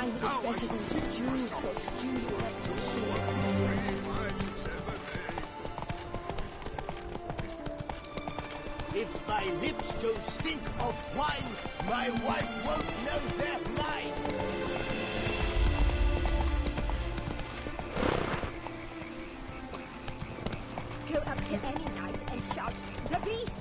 wine is better than stew for stew. If my lips don't stink of wine, my wife won't know they're mine. Go up to any night and shout, "The beast!"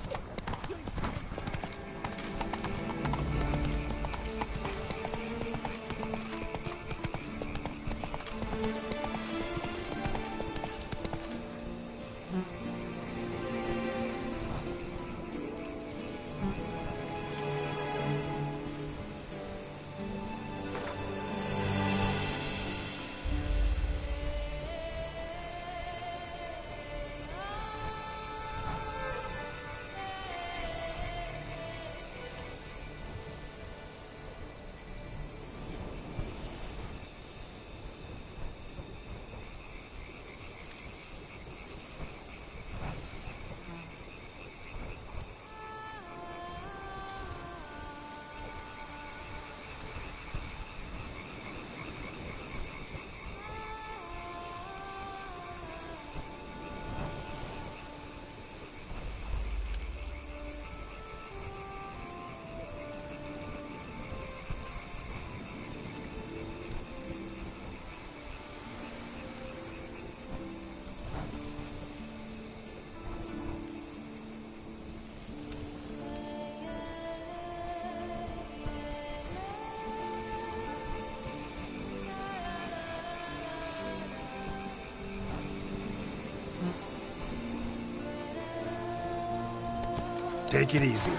Take it easy.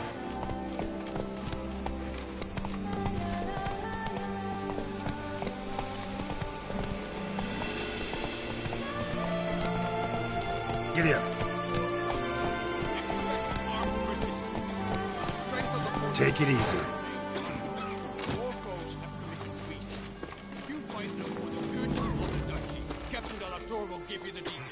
Giddy up. Take it easy. Will give you the details.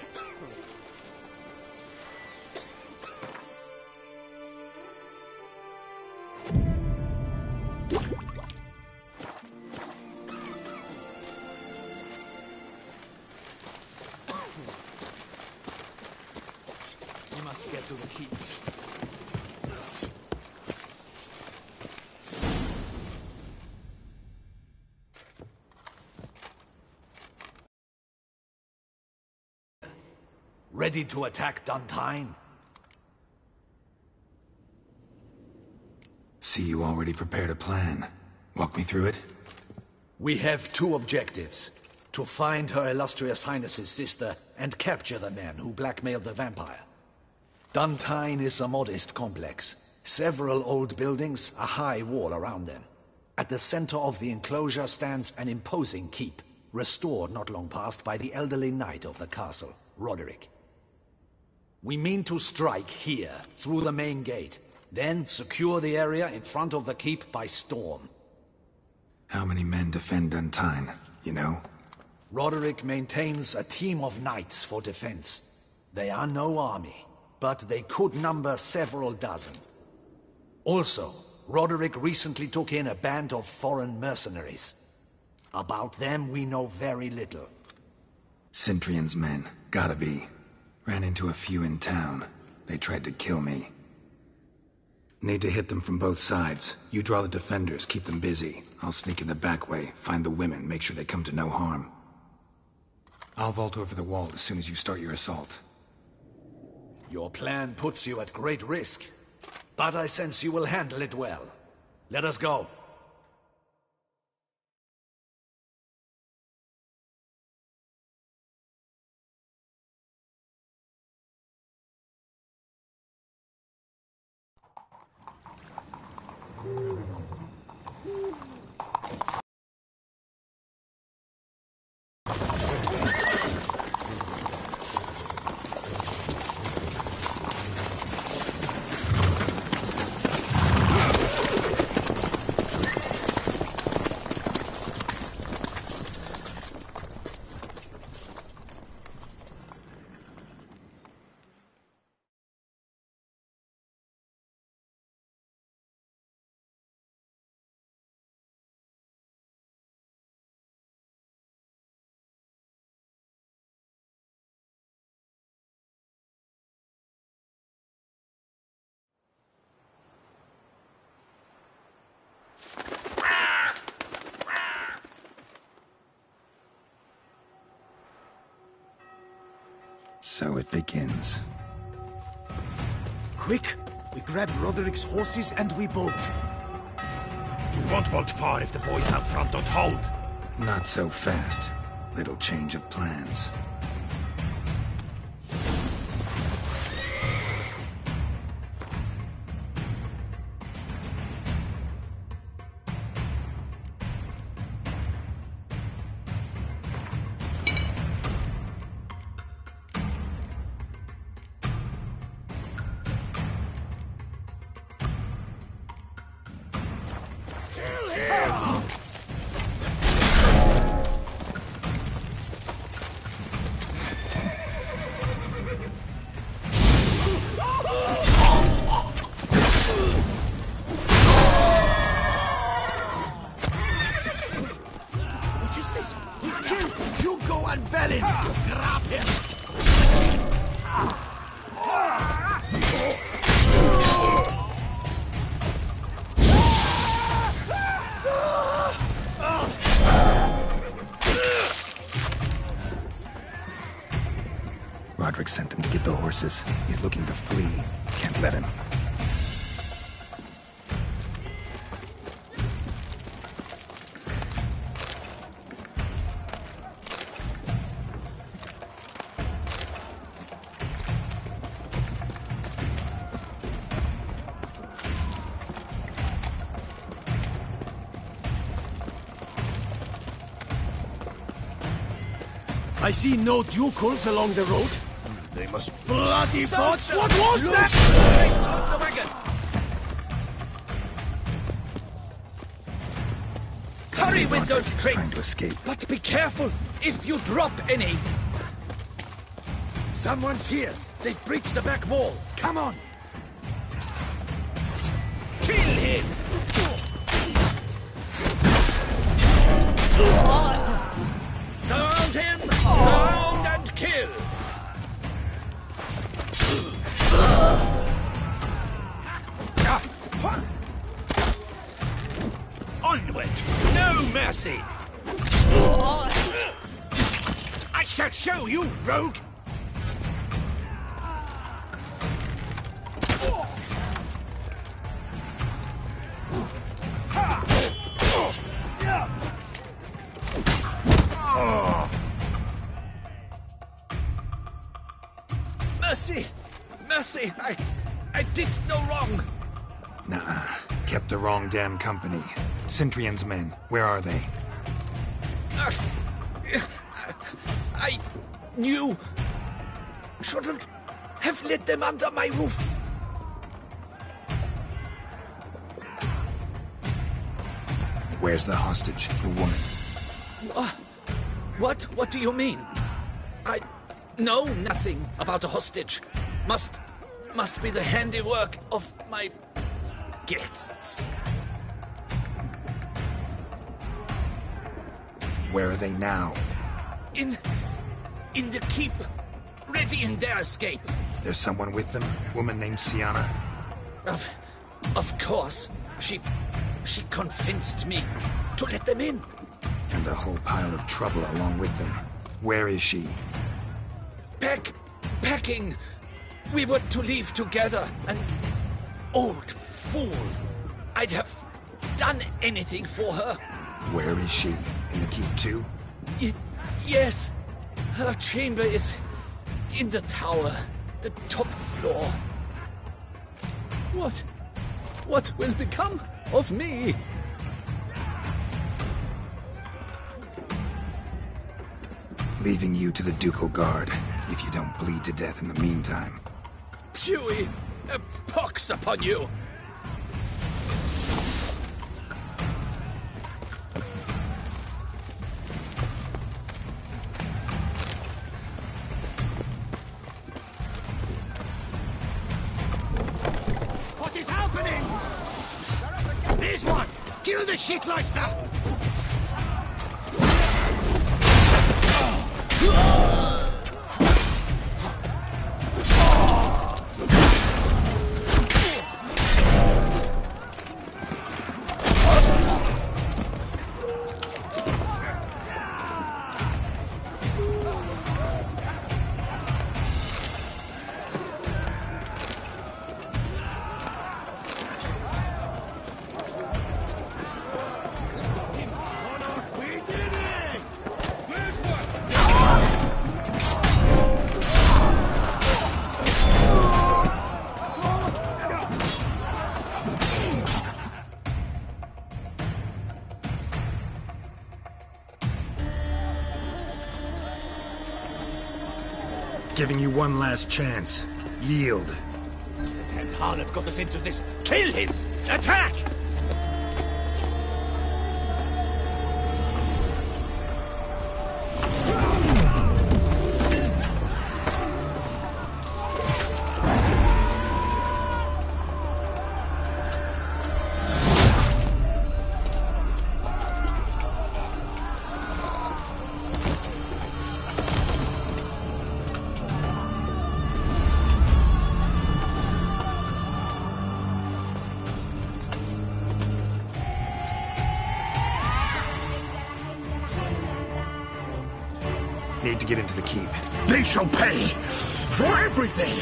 We must get to the keep. Ready to attack Duntine? See, you already prepared a plan. Walk me through it. We have two objectives. To find Her Illustrious Highness's sister and capture the men who blackmailed the vampire. Duntine is a modest complex. Several old buildings, a high wall around them. At the center of the enclosure stands an imposing keep, restored not long past by the elderly knight of the castle, Roderick. We mean to strike here, through the main gate, then secure the area in front of the keep by storm. How many men defend Duntine, you know? Roderick maintains a team of knights for defense. They are no army, but they could number several dozen. Also, Roderick recently took in a band of foreign mercenaries. About them we know very little. Cintrian's men, gotta be. Ran into a few in town. They tried to kill me. Need to hit them from both sides. You draw the defenders, keep them busy. I'll sneak in the back way, find the women, make sure they come to no harm. I'll vault over the wall as soon as you start your assault. Your plan puts you at great risk, but I sense you will handle it well. Let us go. So it begins. Quick! We grab Roderick's horses and we bolt. We won't vault far if the boys out front don't hold. Not so fast. Little change of plans. Grab him! Roderick sent them to get the horses. He's looking to flee. Can't let him. I see no ducals along the road. They must bloody botch! What was that? The wagon! Hurry with those Trying to crates! escape. But be careful if you drop any! Someone's here. They've breached the back wall. Come on. Kill him! Surround him! Surround and kill! Onward! No mercy! I shall show you, rogue! Mercy! Mercy! I did no wrong! Nuh-uh. Kept the wrong damn company. Centrion's men, where are they? I knew... Shouldn't have let them under my roof. Where's the hostage, the woman? What do you mean? I know nothing about a hostage. Must be the handiwork of my guests. Where are they now? In the keep, ready in their escape. There's someone with them? Woman named Sienna? Of course. She convinced me to let them in. And a whole pile of trouble along with them. Where is she? Packing. We were to leave together. An old fool. I'd have done anything for her. Where is she? In the keep too? Yes. Her chamber is in the tower. The top floor. What will become of me? Leaving you to the ducal guard, if you don't bleed to death in the meantime. Chewie, a pox upon you! What is happening? This one! Kill the shitleister! Giving you one last chance. Yield. The damned harlot got us into this. Kill him! Attack! Need to get into the keep. They shall pay for everything!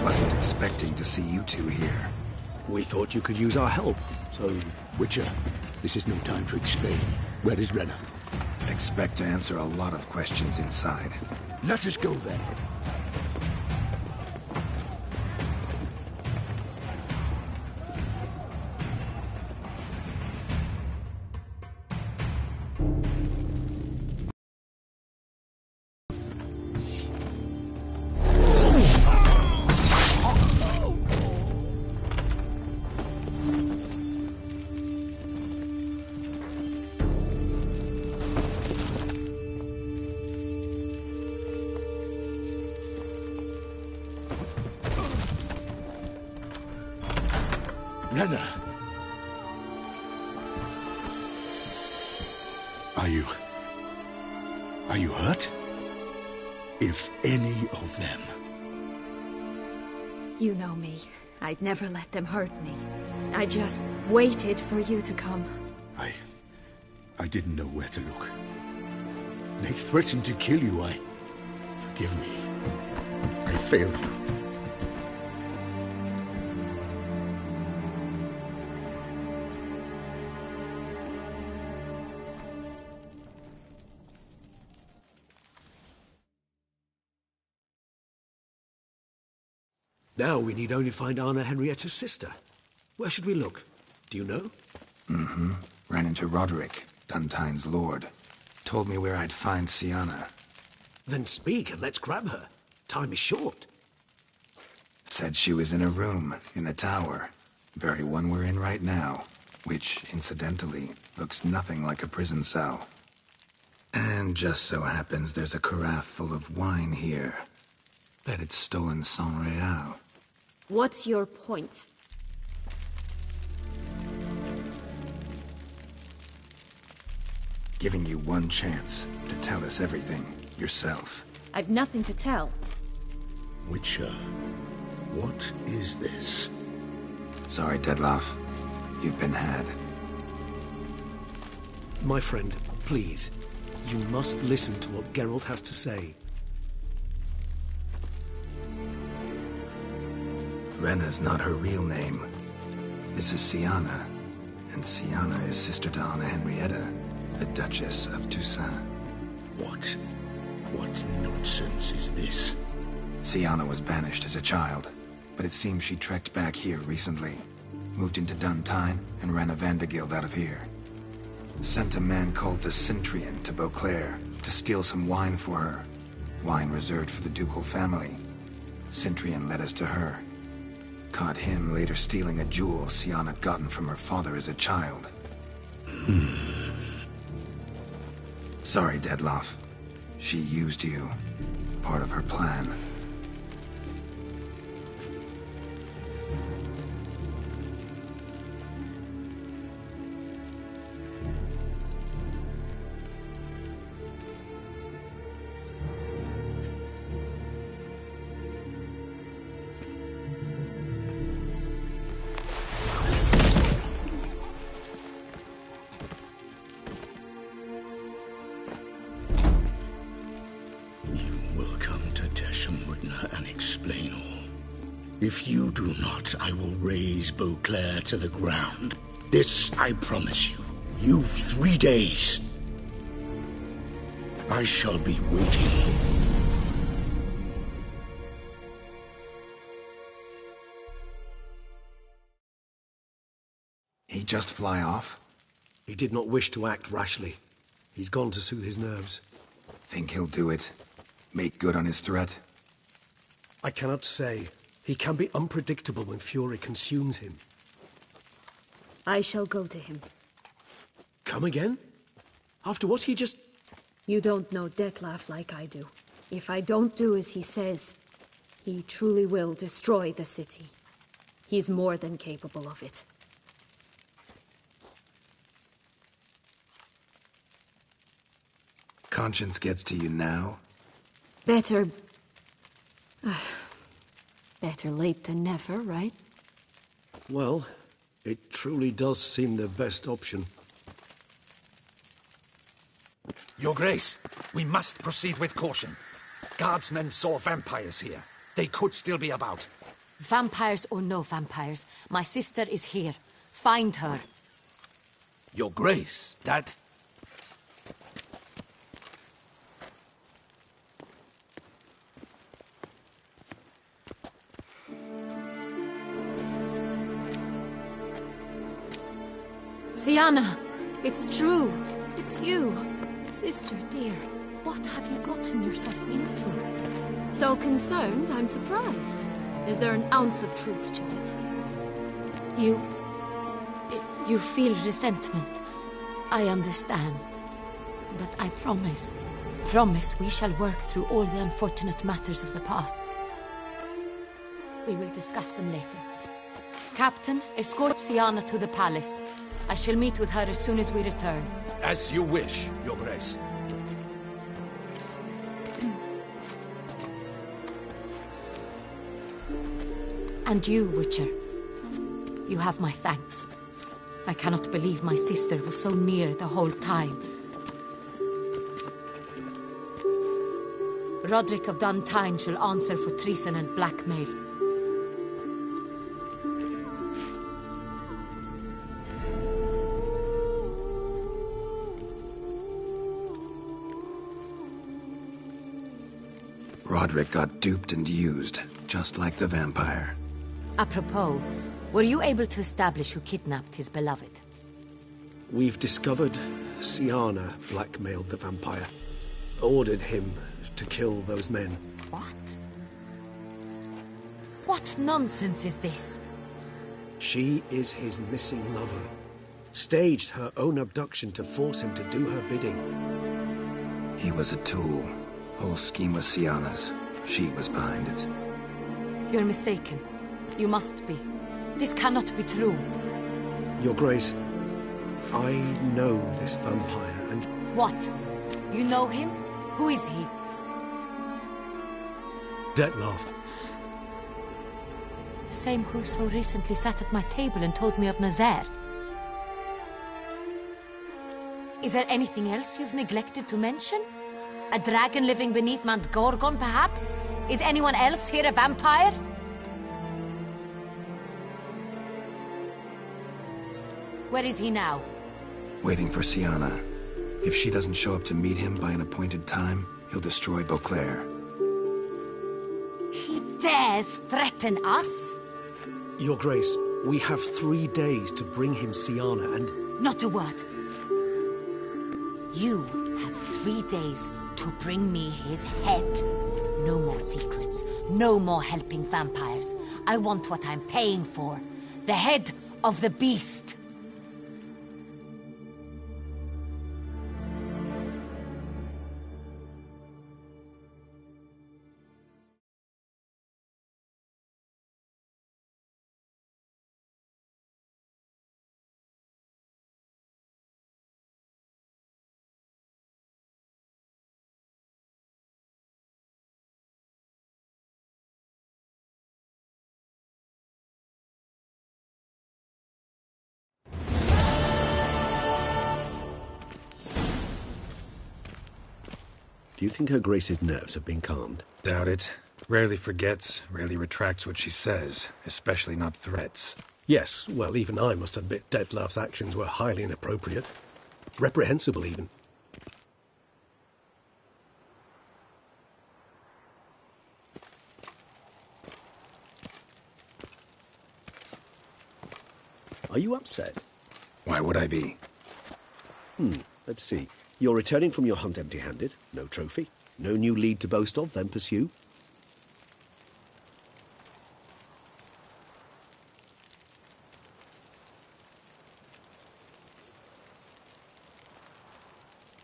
Wasn't expecting to see you two here. We thought you could use our help. So, Witcher, this is no time to explain. Where is Renna? Expect to answer a lot of questions inside. Let us go then. Renna! Are you hurt? If any of them. You know me. I'd never let them hurt me. I just waited for you to come. I didn't know where to look. They threatened to kill you. Forgive me. I failed you. Now we need only find Anna Henrietta's sister. Where should we look? Do you know? Mm-hmm. Ran into Roderick, Duntine's lord. Told me where I'd find Sienna. Then speak and let's grab her. Time is short. Said she was in a room in the tower. Very one we're in right now. Which, incidentally, looks nothing like a prison cell. And just so happens there's a carafe full of wine here. Bet it's stolen San Real. What's your point? Giving you one chance to tell us everything yourself. I've nothing to tell. Witcher, what is this? Sorry, Dettlaff. You've been had. My friend, please. You must listen to what Geralt has to say. Renna's not her real name. This is Sienna. And Sienna is sister to Anna Henrietta, the Duchess of Toussaint. What nonsense is this? Sienna was banished as a child, but it seems she trekked back here recently. Moved into Duntine and ran a Vandergild out of here. Sent a man called the Centurion to Beauclair to steal some wine for her. Wine reserved for the ducal family. Centurion led us to her. Caught him later stealing a jewel Sian had gotten from her father as a child. Sorry, Deadloff. She used you. Part of her plan. And explain all. If you do not, I will raise Beauclair to the ground. This I promise you. You've 3 days. I shall be waiting. He just fly off? He did not wish to act rashly. He's gone to soothe his nerves. Think he'll do it? Make good on his threat? I cannot say. He can be unpredictable when fury consumes him. I shall go to him. Come again? After what he just... You don't know Detlef like I do. If I don't do as he says, he truly will destroy the city. He's more than capable of it. Conscience gets to you now? Better... better late than never, right? Well, it truly does seem the best option. Your Grace, we must proceed with caution. Guardsmen saw vampires here. They could still be about. Vampires or no vampires, my sister is here. Find her. Your Grace, that... Sienna, it's true. It's you. Sister, dear, what have you gotten yourself into? So concerned, I'm surprised. Is there an ounce of truth to it? You feel resentment. I understand. But I promise we shall work through all the unfortunate matters of the past. We will discuss them later. Captain, escort Sienna to the palace. I shall meet with her as soon as we return. As you wish, Your Grace. And you, Witcher. You have my thanks. I cannot believe my sister was so near the whole time. Roderick of Duntine shall answer for treason and blackmail. Roderick got duped and used, just like the vampire. Apropos, were you able to establish who kidnapped his beloved? We've discovered Sienna blackmailed the vampire. Ordered him to kill those men. What? What nonsense is this? She is his missing lover. Staged her own abduction to force him to do her bidding. He was a tool. Whole scheme was Sienna's. She was behind it. You're mistaken. You must be. This cannot be true. Your Grace, I know this vampire and... What? You know him? Who is he? Detlef. Same who so recently sat at my table and told me of Nazaire. Is there anything else you've neglected to mention? A dragon living beneath Mount Gorgon, perhaps? Is anyone else here a vampire? Where is he now? Waiting for Sienna. If she doesn't show up to meet him by an appointed time, he'll destroy Beauclair. He dares threaten us? Your Grace, we have 3 days to bring him Sienna and... Not a word. You have 3 days to bring me his head. No more secrets. No more helping vampires. I want what I'm paying for. The head of the beast. Do you think Her Grace's nerves have been calmed? Doubt it. Rarely forgets, rarely retracts what she says, especially not threats. Yes, well, even I must admit Detlav's actions were highly inappropriate. Reprehensible, even. Are you upset? Why would I be? Let's see. You're returning from your hunt empty-handed. No trophy. No new lead to boast of, then pursue.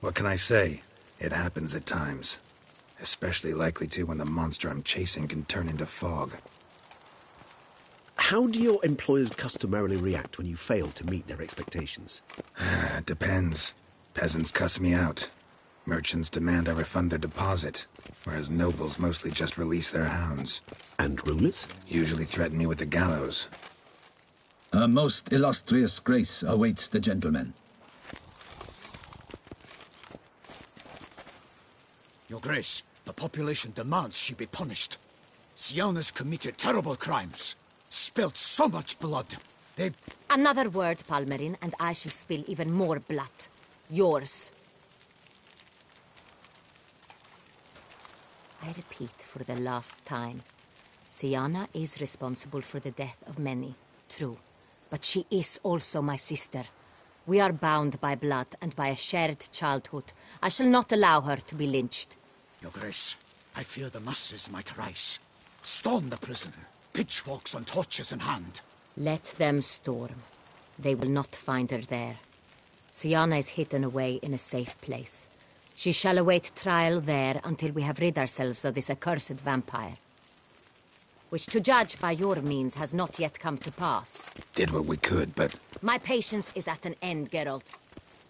What can I say? It happens at times. Especially likely to when the monster I'm chasing can turn into fog. How do your employers customarily react when you fail to meet their expectations? Depends. Peasants cuss me out. Merchants demand I refund their deposit, whereas nobles mostly just release their hounds. And rulers? Usually threaten me with the gallows. A most illustrious grace awaits the gentleman. Your Grace, the population demands she be punished. Syanna's committed terrible crimes. Spilt so much blood. They... Another word, Palmerin, and I shall spill even more blood. Yours. I repeat for the last time. Syanna is responsible for the death of many, true. But she is also my sister. We are bound by blood and by a shared childhood. I shall not allow her to be lynched. Your Grace, I fear the masses might rise. Storm the prison, pitchforks and torches in hand. Let them storm. They will not find her there. Syanna is hidden away in a safe place. She shall await trial there until we have rid ourselves of this accursed vampire. Which, to judge by your means, has not yet come to pass. Did what we could, but... My patience is at an end, Geralt.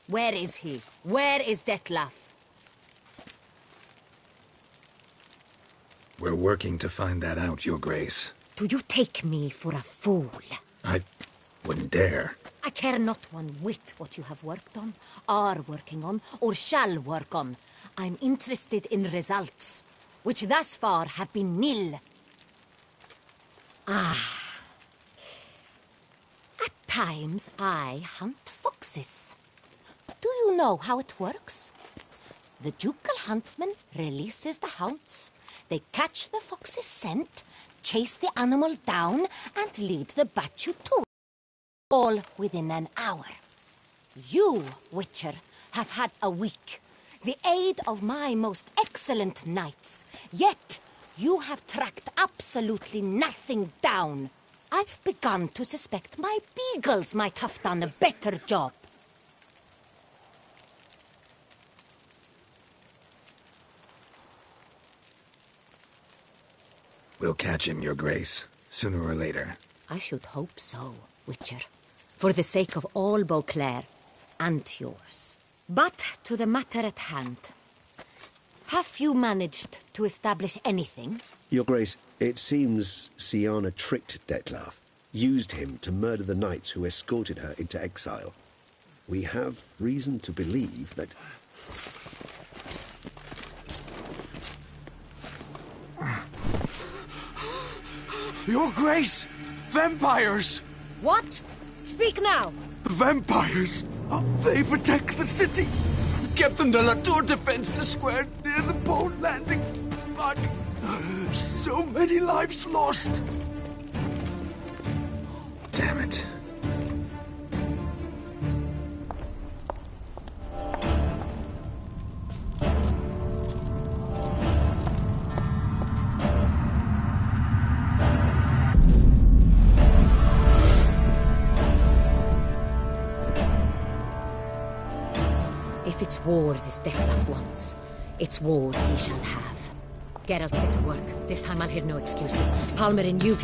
Where is he? Where is Detlav? We're working to find that out, Your Grace. Do you take me for a fool? I wouldn't dare. I care not one whit what you have worked on, are working on, or shall work on. I'm interested in results, which thus far have been nil. At times I hunt foxes. Do you know how it works? The ducal huntsman releases the hounds. They catch the fox's scent, chase the animal down, and lead the Batu to it. All within an hour. You, Witcher, have had a week. The aid of my most excellent knights. Yet, you have tracked absolutely nothing down. I've begun to suspect my beagles might have done a better job. We'll catch him, Your Grace, sooner or later. I should hope so, Witcher. For the sake of all Beauclair, and yours. But to the matter at hand. Have you managed to establish anything? Your Grace, it seems Syanna tricked Detlav, used him to murder the knights who escorted her into exile. We have reason to believe that... Your Grace! Vampires! What? Speak now! Vampires! They protect the city! Captain de la Tour defends the square near the boat landing, but so many lives lost! Damn it. If it's war this Detlef wants, it's war he shall have. Geralt, get to work. This time I'll hear no excuses. Palmer and you...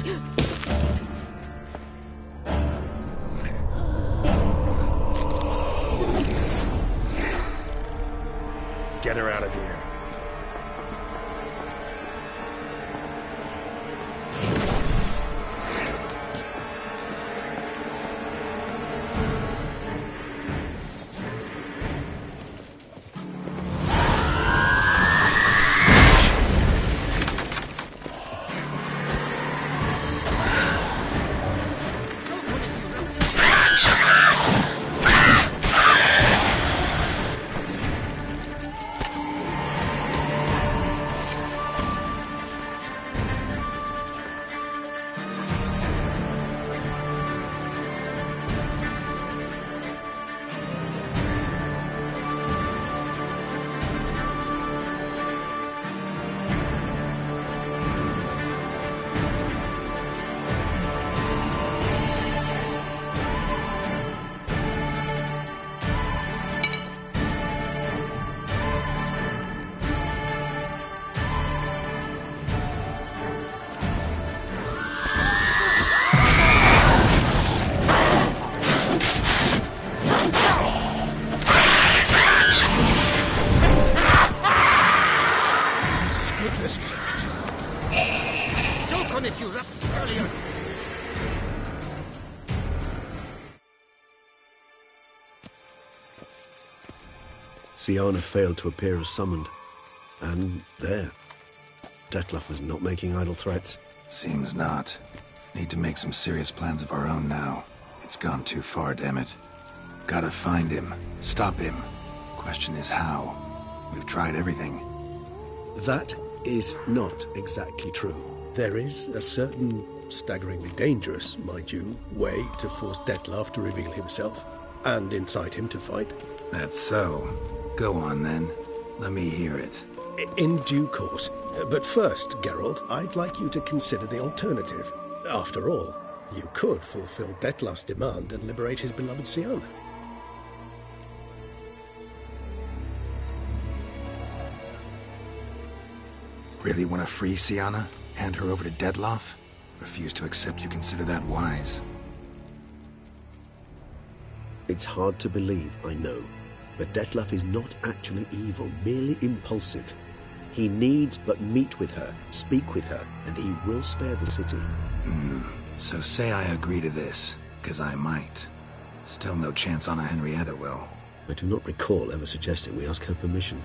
Get her out of here. Syanna failed to appear as summoned. And there. Detlef was not making idle threats. Seems not. Need to make some serious plans of our own now. It's gone too far, damn it. Gotta find him. Stop him. Question is how. We've tried everything. That is not exactly true. There is a certain, staggeringly dangerous, mind you, way to force Detlef to reveal himself, and incite him to fight. That's so. Go on, then. Let me hear it. In due course. But first, Geralt, I'd like you to consider the alternative. After all, you could fulfill Detlef's demand and liberate his beloved Syanna. Really want to free Syanna? Hand her over to Detlef? Refuse to accept you consider that wise. It's hard to believe, I know. But Detlef is not actually evil, merely impulsive. He needs but meet with her, speak with her, and he will spare the city. So say I agree to this, 'cause I might. Still no chance Anna Henrietta will. I do not recall ever suggesting we ask her permission.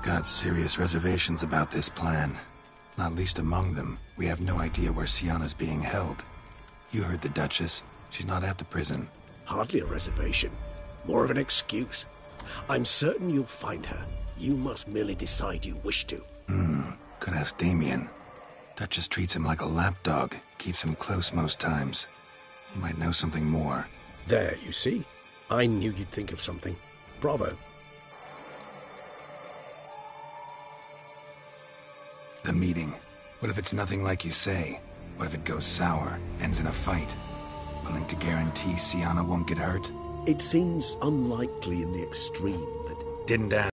Got serious reservations about this plan. Not least among them, we have no idea where Syanna's being held. You heard the Duchess. She's not at the prison. Hardly a reservation. More of an excuse. I'm certain you'll find her. You must merely decide you wish to. Could ask Damien. Duchess treats him like a lapdog. Keeps him close most times. He might know something more. There, you see? I knew you'd think of something. Bravo. The meeting. What if it's nothing like you say? What if it goes sour, ends in a fight? Willing to guarantee Syanna won't get hurt? It seems unlikely in the extreme that... Didn't ask.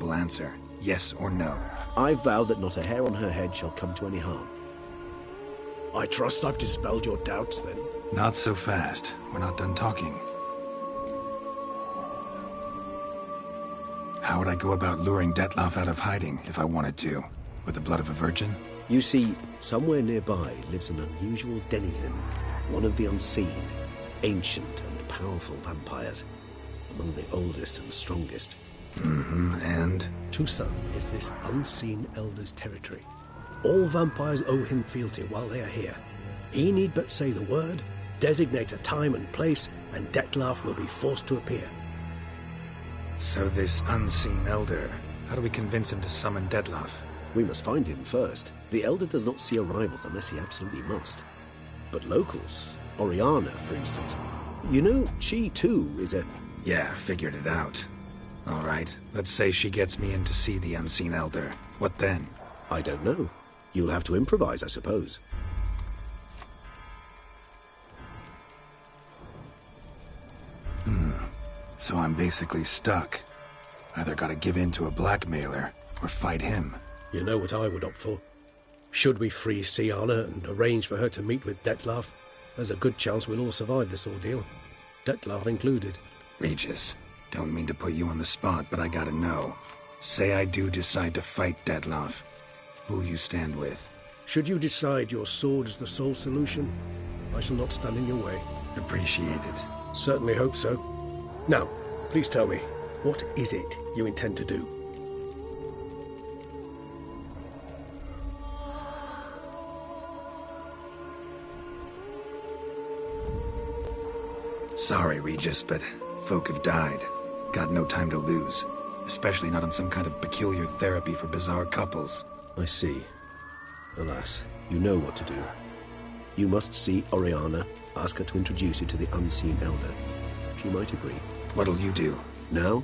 Answer. Yes or no. I vow that not a hair on her head shall come to any harm. I trust I've dispelled your doubts, then. Not so fast. We're not done talking. How would I go about luring Detlef out of hiding if I wanted to? With the blood of a virgin? You see, somewhere nearby lives an unusual denizen, one of the unseen, ancient and powerful vampires, among the oldest and strongest. And? Toussaint is this unseen elder's territory. All vampires owe him fealty while they are here. He need but say the word, designate a time and place, and Detlef will be forced to appear. So this unseen elder, how do we convince him to summon Detlef? We must find him first. The elder does not see arrivals unless he absolutely must. But locals, Oriana, for instance, you know, she too is a... Yeah, figured it out. All right, let's say she gets me in to see the unseen elder. What then? I don't know. You'll have to improvise, I suppose. So I'm basically stuck. Either gotta give in to a blackmailer, or fight him. You know what I would opt for. Should we free Siana and arrange for her to meet with Dettlaff, there's a good chance we'll all survive this ordeal. Dettlaff included. Regis, don't mean to put you on the spot, but I gotta know. Say I do decide to fight Dettlaff. Who'll you stand with? Should you decide your sword is the sole solution, I shall not stand in your way. Appreciate it. Certainly hope so. Now, please tell me, what is it you intend to do? Sorry, Regis, but folk have died. Got no time to lose. Especially not on some kind of peculiar therapy for bizarre couples. I see. Alas, you know what to do. You must see Oriana, ask her to introduce you to the unseen elder. She might agree. What'll you do? Now?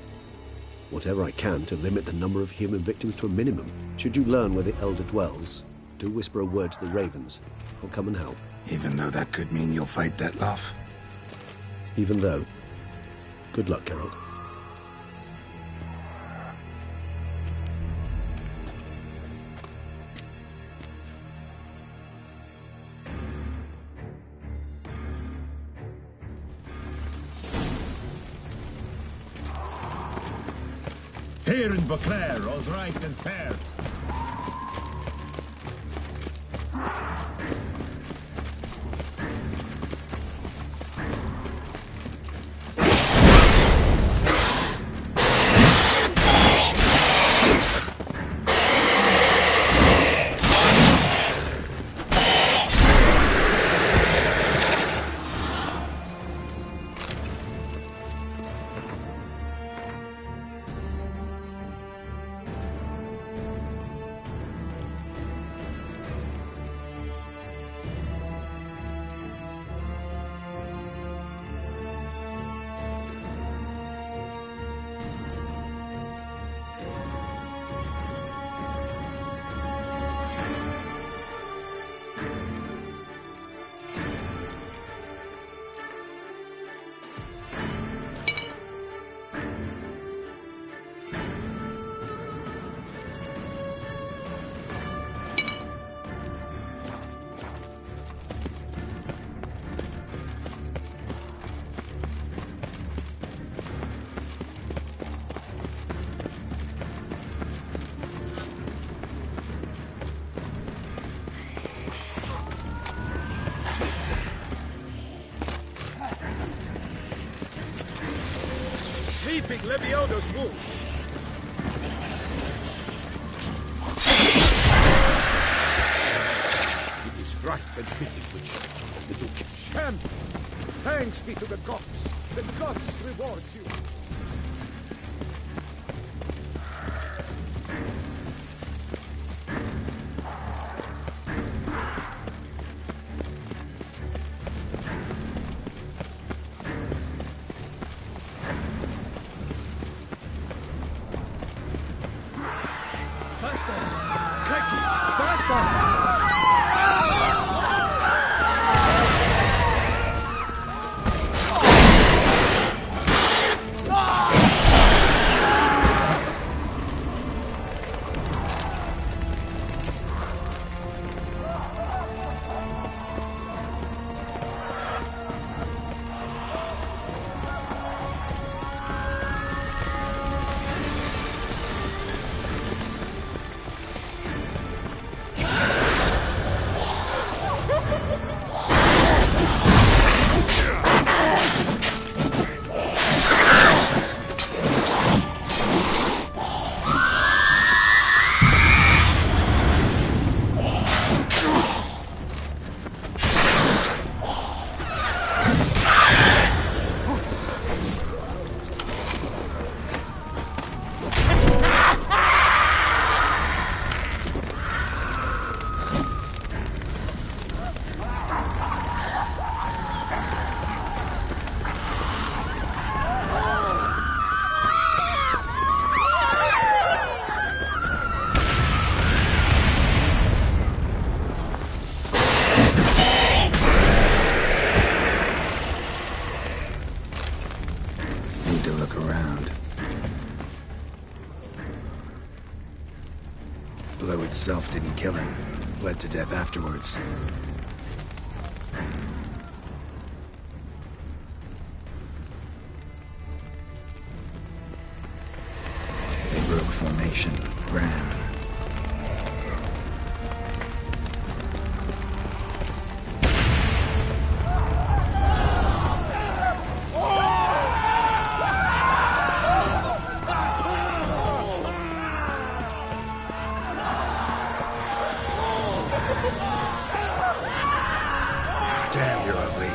Whatever I can to limit the number of human victims to a minimum. Should you learn where the elder dwells, do whisper a word to the ravens. I'll come and help. Even though that could mean you'll fight Dettlaff? Even though. Good luck, Geralt. Here in Beauclair, all's right and fair. Keeping Leviodo's wounds. It is right and fitting which the Duke Shem. Thanks be to the gods. The gods reward you. Ah! itself didn't kill him. Bled to death afterwards. They broke formation. Ran. Damn, you're ugly.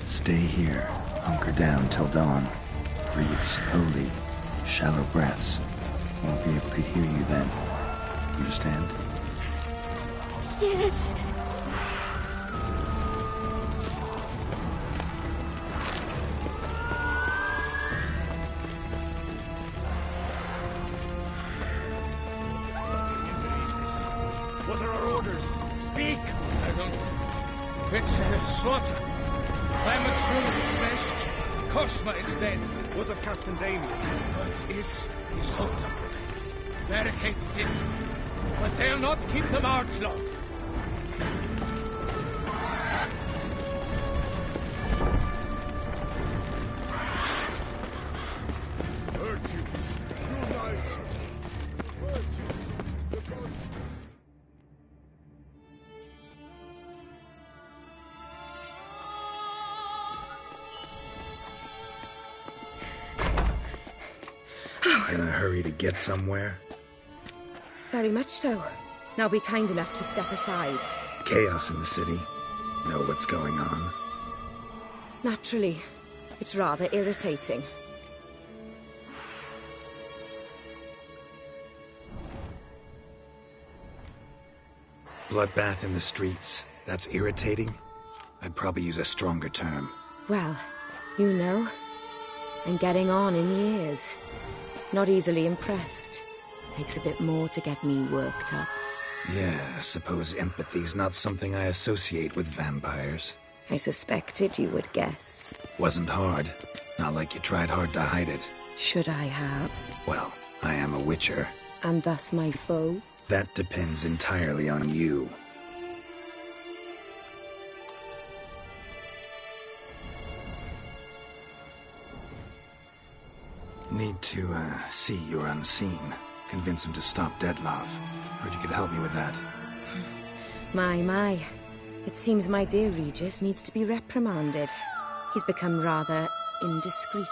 Stay here. Hunker down till dawn. Breathe slowly. Shallow breaths. Won't be able to hear you then. Understand? Yes. What are our orders? Speak! I don't... It's slaughter. Climate soon smashed. Cosma is dead. What of Captain Damien? But is hold up for them. Barricaded in. But they'll not keep them out long. Virtues, unite! Virtues, the gods... In a hurry to get somewhere? Very much so. Now be kind enough to step aside. Chaos in the city. Know what's going on? Naturally. It's rather irritating. Bloodbath in the streets. That's irritating? I'd probably use a stronger term. Well, you know, I'm getting on in years. Not easily impressed. Takes a bit more to get me worked up. Yeah, I suppose empathy's not something I associate with vampires. I suspected you would guess. Wasn't hard. Not like you tried hard to hide it. Should I have? Well, I am a witcher. And thus my foe? That depends entirely on you. Need to, see you're unseen. Convince him to stop Dettlaff. Heard you could help me with that. My. It seems my dear Regis needs to be reprimanded. He's become rather indiscreet.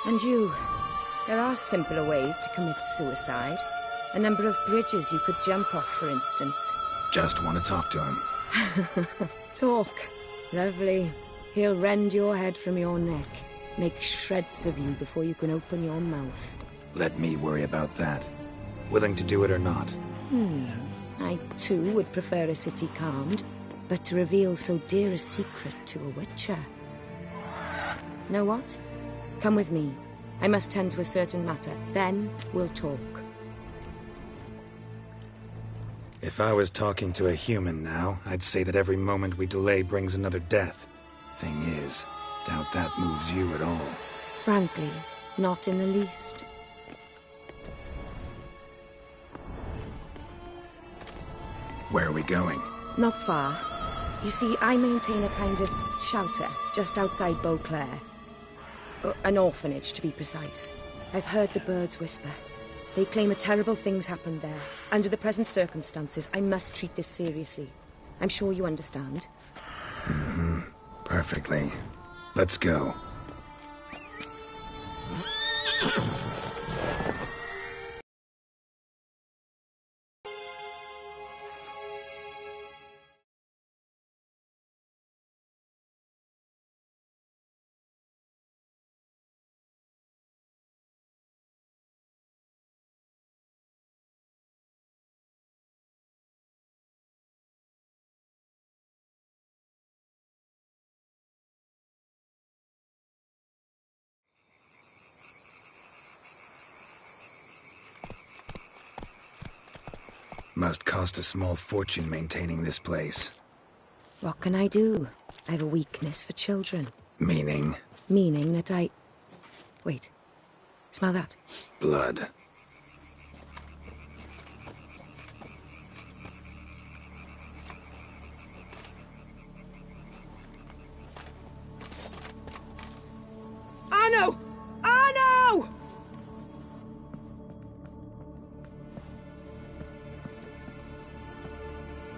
And you, there are simpler ways to commit suicide. A number of bridges you could jump off, for instance. Just want to talk to him. Talk. Lovely. He'll rend your head from your neck. Make shreds of you before you can open your mouth. Let me worry about that. Willing to do it or not? I, too, would prefer a city calmed, but to reveal so dear a secret to a witcher. Know what? Come with me. I must tend to a certain matter. Then we'll talk. If I was talking to a human now, I'd say that every moment we delay brings another death. Thing is, doubt that moves you at all. Frankly, not in the least. Where are we going? Not far. You see, I maintain a kind of shelter just outside Beauclair. An orphanage, to be precise. I've heard the birds whisper. They claim a terrible thing's happened there. Under the present circumstances, I must treat this seriously. I'm sure you understand. Mm-hmm. Perfectly. Let's go. Must cost a small fortune maintaining this place. What can I do? I have a weakness for children. Meaning? Meaning that I... Wait. Smell that? Blood. Arno! Arno!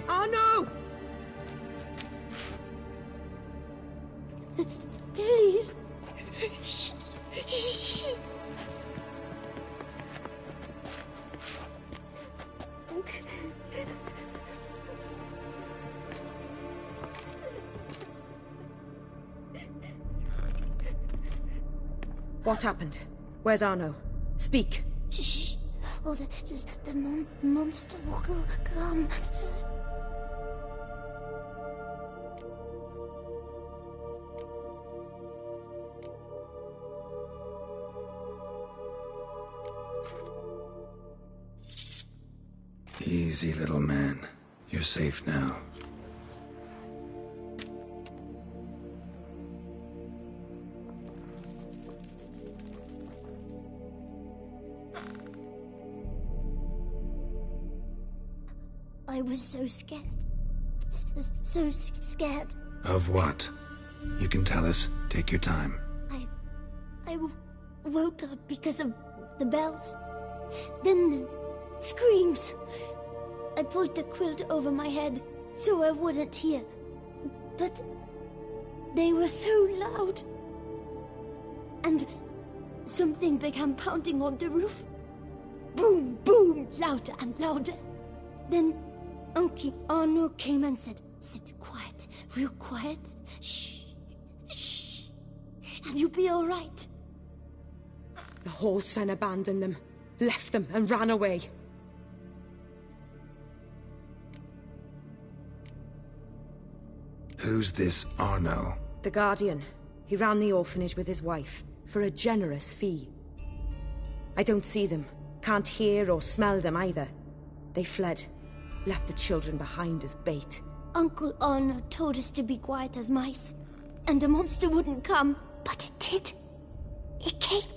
Arno! Please. Shh. Shh. What happened? Where's Arno? Speak. Shh. Oh, the monster will come. Easy, little man. You're safe now. I was so scared. So scared. Of what? You can tell us. Take your time. I woke up because of the bells. Then the screams. I pulled the quilt over my head so I wouldn't hear. But they were so loud. And something began pounding on the roof. Boom, boom, louder and louder. Then Uncle Arno came and said, "Sit quiet, real quiet. Shh, shh, and you'll be all right." The whole son abandoned them, left them and ran away. Who's this Arno? The Guardian. He ran the orphanage with his wife, for a generous fee. I don't see them, can't hear or smell them either. They fled, left the children behind as bait. Uncle Arno told us to be quiet as mice, and the monster wouldn't come, but it did. It came.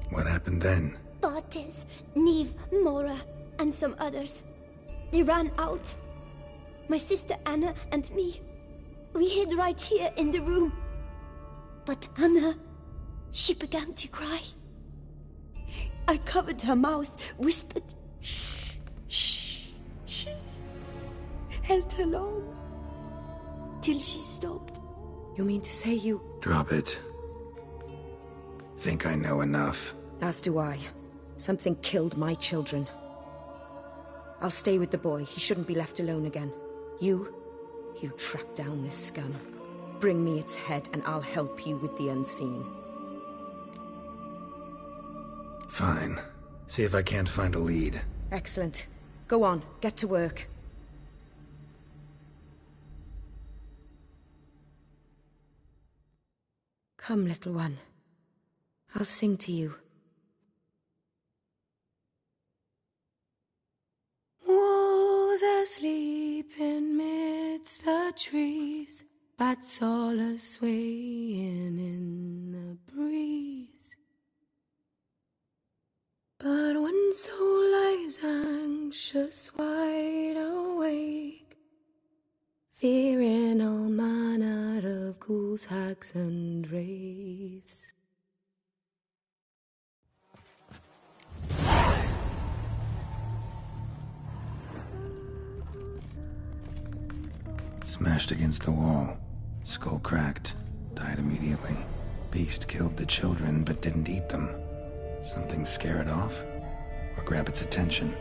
What happened then? Bartes, Neve, Mora, and some others. They ran out. My sister Anna and me. We hid right here in the room. But Anna, she began to cry. I covered her mouth, whispered, "Shh, shh, shh." Held her long, till she stopped. You mean to say you... Drop it. Think I know enough. As do I. Something killed my children. I'll stay with the boy. He shouldn't be left alone again. You track down this scum. Bring me its head and I'll help you with the unseen. Fine. See if I can't find a lead. Excellent. Go on, get to work. Come, little one. I'll sing to you. Wolves asleep in midst the trees, bats all a-swaying in the breeze. But one soul lies anxious, wide awake, ghouls, hags, and wraiths. Smashed against the wall. Skull cracked. Died immediately. Beast killed the children but didn't eat them. Something scare it off? Or grab its attention?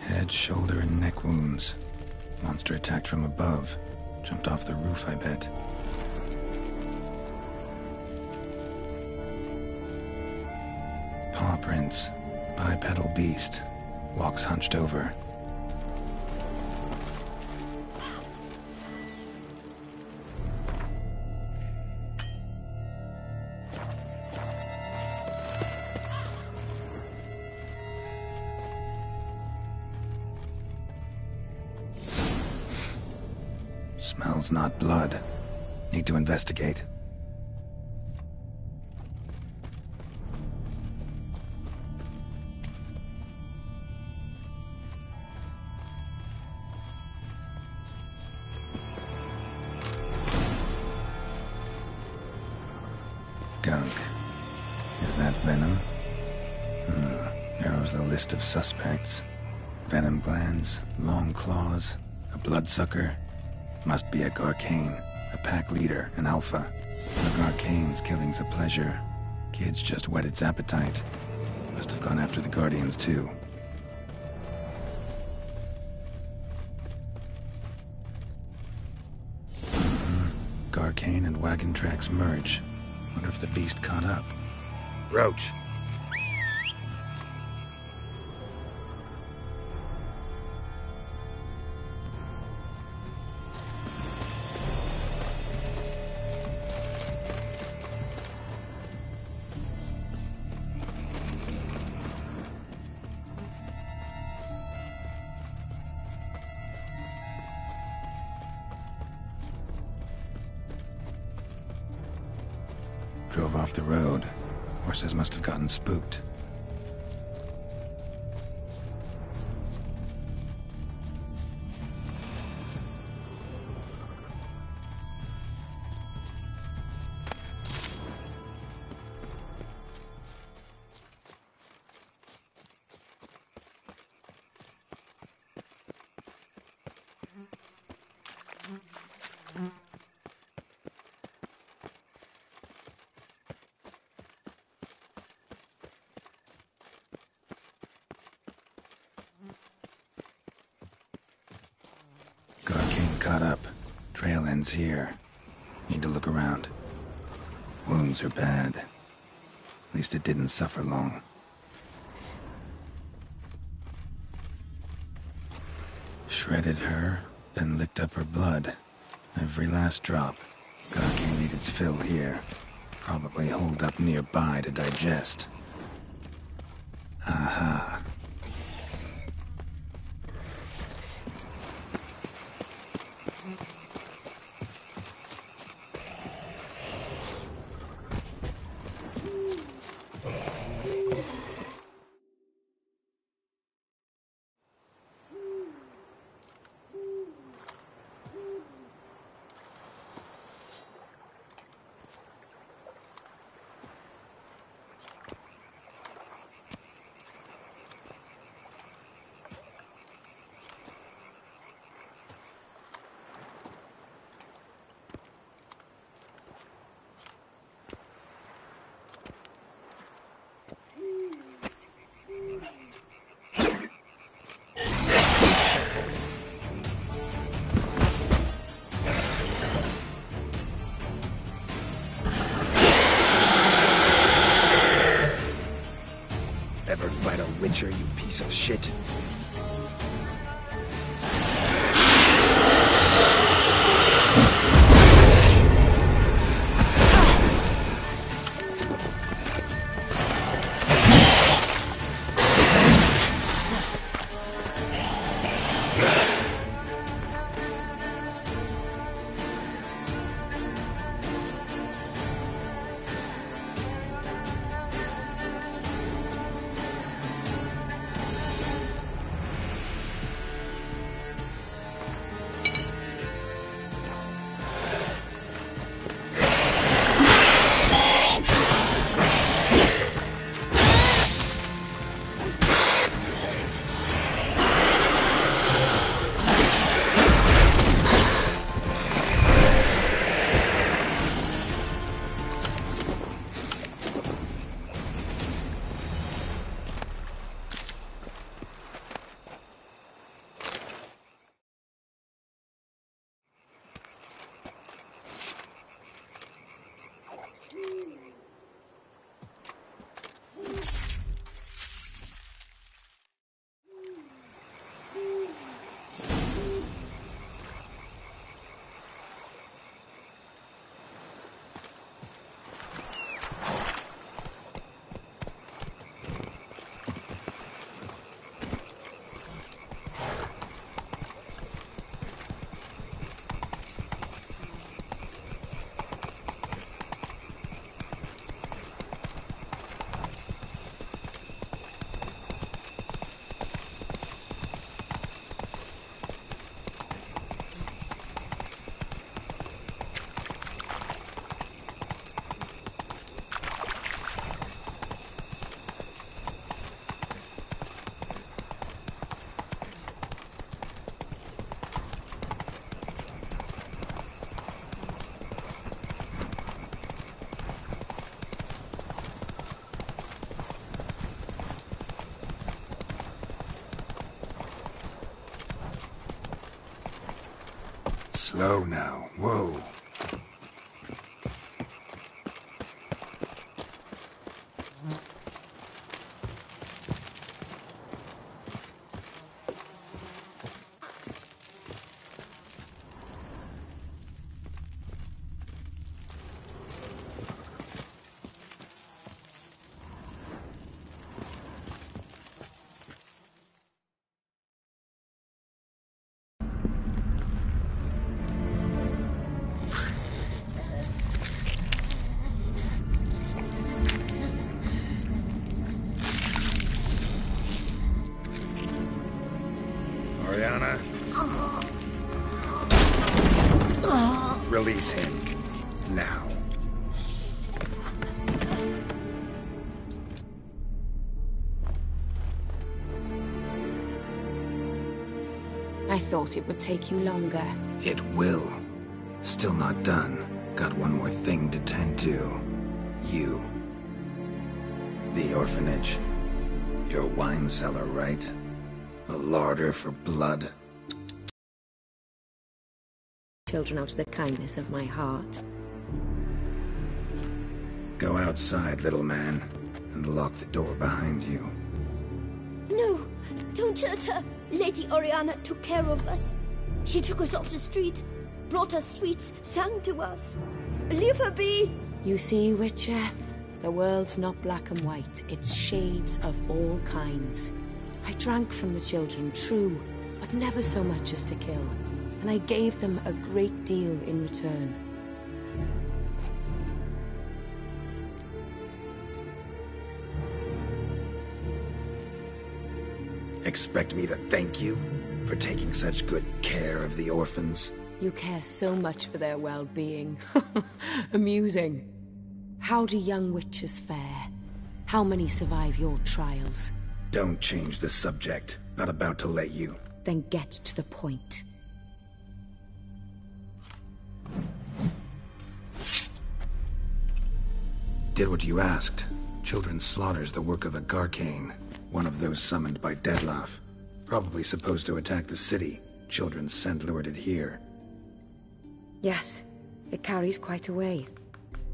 Head, shoulder, and neck wounds. Monster attacked from above. Jumped off the roof, I bet. Paw prints. Bipedal beast. Walks hunched over. Smells not blood. Need to investigate. Gunk. Is that venom? Narrows the list of suspects. Venom glands, long claws, a bloodsucker. Must be a Garcane, a pack leader, an alpha. The Garcane's killing's a pleasure. Kid's just whet its appetite. Must have gone after the Guardians too. Garcane and wagon tracks merge. Wonder if the beast caught up. Roach. Drove off the road. Horses must have gotten spooked. Garcane caught up. Trail ends here. Need to look around. Wounds are bad. At least it didn't suffer long. Shredded her, then licked up her blood. Every last drop. Garcane ate its fill here. Probably holed up nearby to digest. Aha. Ever fight a Witcher, you piece of shit? Slow now. Whoa. Release him. Now. I thought it would take you longer. It will. Still not done. Got one more thing to tend to. You. The orphanage. Your wine cellar, right? A larder for blood. Children out of the kindness of my heart. Go outside, little man, and lock the door behind you. No, don't hurt her. Lady Oriana took care of us. She took us off the street, brought us sweets, sang to us. Leave her be. You see, Witcher, the world's not black and white. It's shades of all kinds. I drank from the children, true, but never so much as to kill. And I gave them a great deal in return. Expect me to thank you for taking such good care of the orphans? You care so much for their well-being. Amusing. How do young witches fare? How many survive your trials? Don't change the subject. Not about to let you. Then get to the point. Did what you asked. Children's slaughter's the work of a Garcane, one of those summoned by Dettlaff. Probably supposed to attack the city. Children's scent lured it here. Yes, it carries quite a way.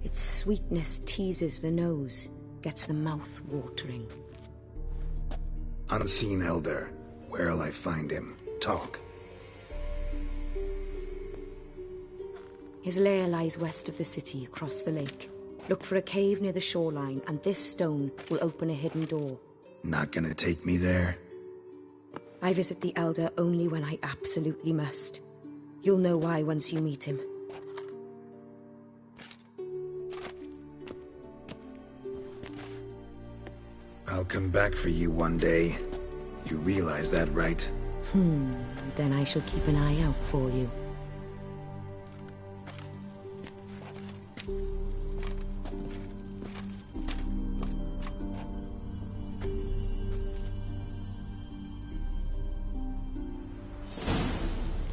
Its sweetness teases the nose, gets the mouth watering. Unseen Elder. Where'll I find him? Talk. His lair lies west of the city, across the lake. Look for a cave near the shoreline, and this stone will open a hidden door. Not gonna take me there? I visit the Elder only when I absolutely must. You'll know why once you meet him. I'll come back for you one day. You realize that, right? Then I shall keep an eye out for you.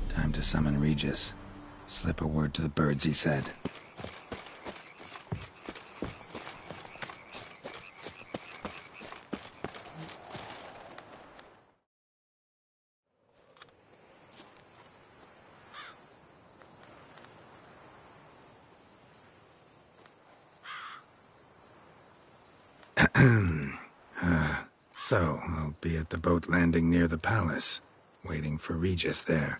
Time to summon Regis. Slip a word to the birds, he said. So, I'll be at the boat landing near the palace, waiting for Regis there.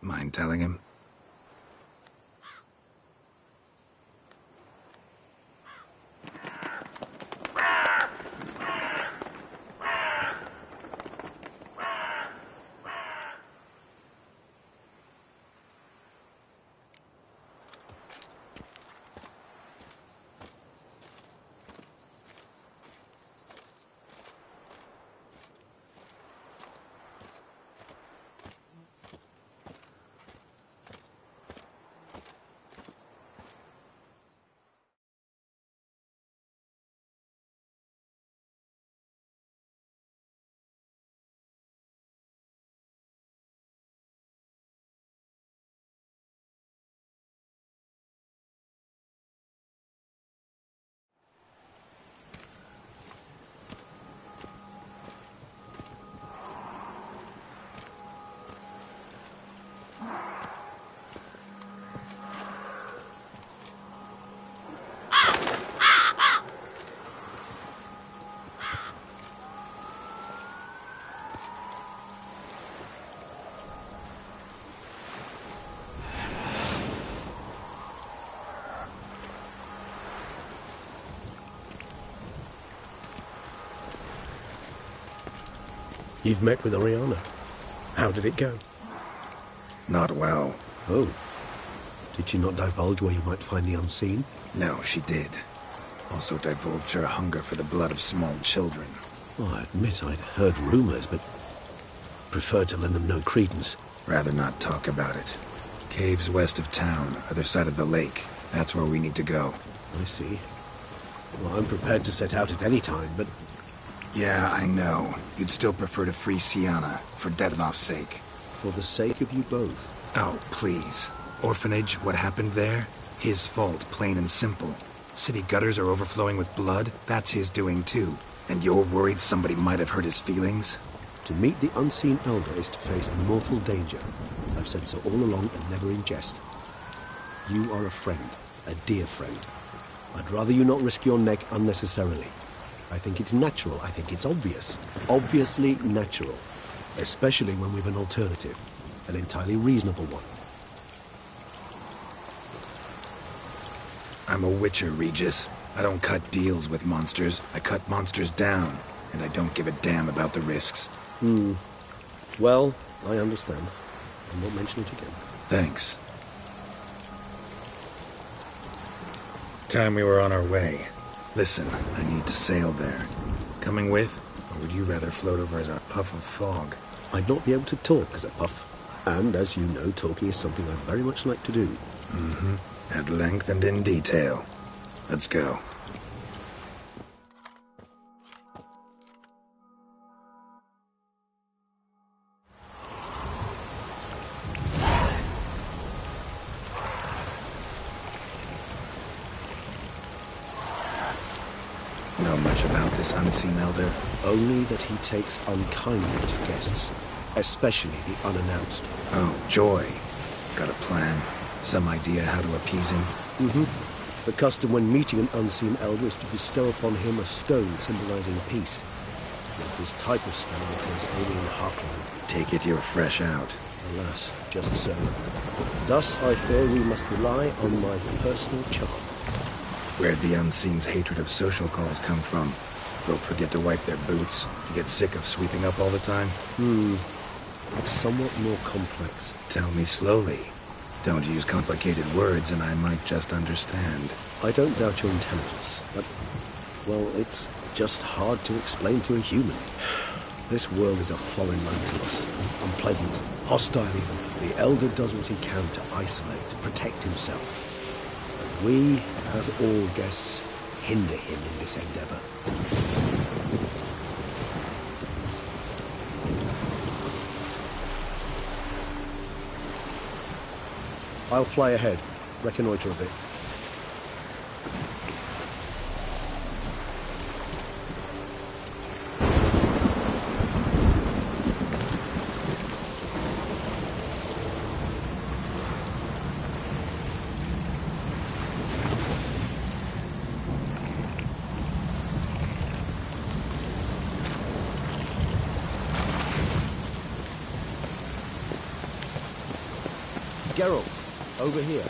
Mind telling him? You've met with Oriana. How did it go? Not well. Oh. Did she not divulge where you might find the unseen? No, she did. Also divulged her hunger for the blood of small children. Well, I admit I'd heard rumors, but preferred to lend them no credence. Rather not talk about it. Caves west of town, other side of the lake. That's where we need to go. I see. Well, I'm prepared to set out at any time, but... Yeah, I know. You'd still prefer to free Sienna, for Dedloff's sake. For the sake of you both. Oh, please. Orphanage, what happened there? His fault, plain and simple. City gutters are overflowing with blood. That's his doing too. And you're worried somebody might have hurt his feelings? To meet the unseen elder is to face mortal danger. I've said so all along and never in jest. You are a friend, a dear friend. I'd rather you not risk your neck unnecessarily. I think it's natural, I think it's obvious. Obviously natural. Especially when we've an alternative. An entirely reasonable one. I'm a witcher, Regis. I don't cut deals with monsters. I cut monsters down. And I don't give a damn about the risks. Well, I understand. I won't mention it again. Thanks. Time we were on our way. Listen, I need to sail there. Coming with? Or would you rather float over as a puff of fog? I'd not be able to talk as a puff. And as you know, talking is something I very much like to do. Mm-hmm. At length and in detail. Let's go. Know much about this unseen elder? Only that he takes unkindly to guests, especially the unannounced. Oh, joy. Got a plan? Some idea how to appease him? The custom when meeting an unseen elder is to bestow upon him a stone symbolizing peace. Yet this type of stone occurs only in Heartland. Take it you're fresh out. Alas, just so. Thus, I fear we must rely on my personal charm. Where'd the unseen's hatred of social calls come from? Folk forget to wipe their boots. You get sick of sweeping up all the time? It's somewhat more complex. Tell me slowly. Don't use complicated words and I might just understand. I don't doubt your intelligence, but, well, it's just hard to explain to a human. This world is a foreign land to us. Unpleasant, hostile even. The Elder does what he can to isolate, to protect himself. And we, as all guests, hinder him in this endeavor. I'll fly ahead, reconnoiter a bit. Geralt. Over here.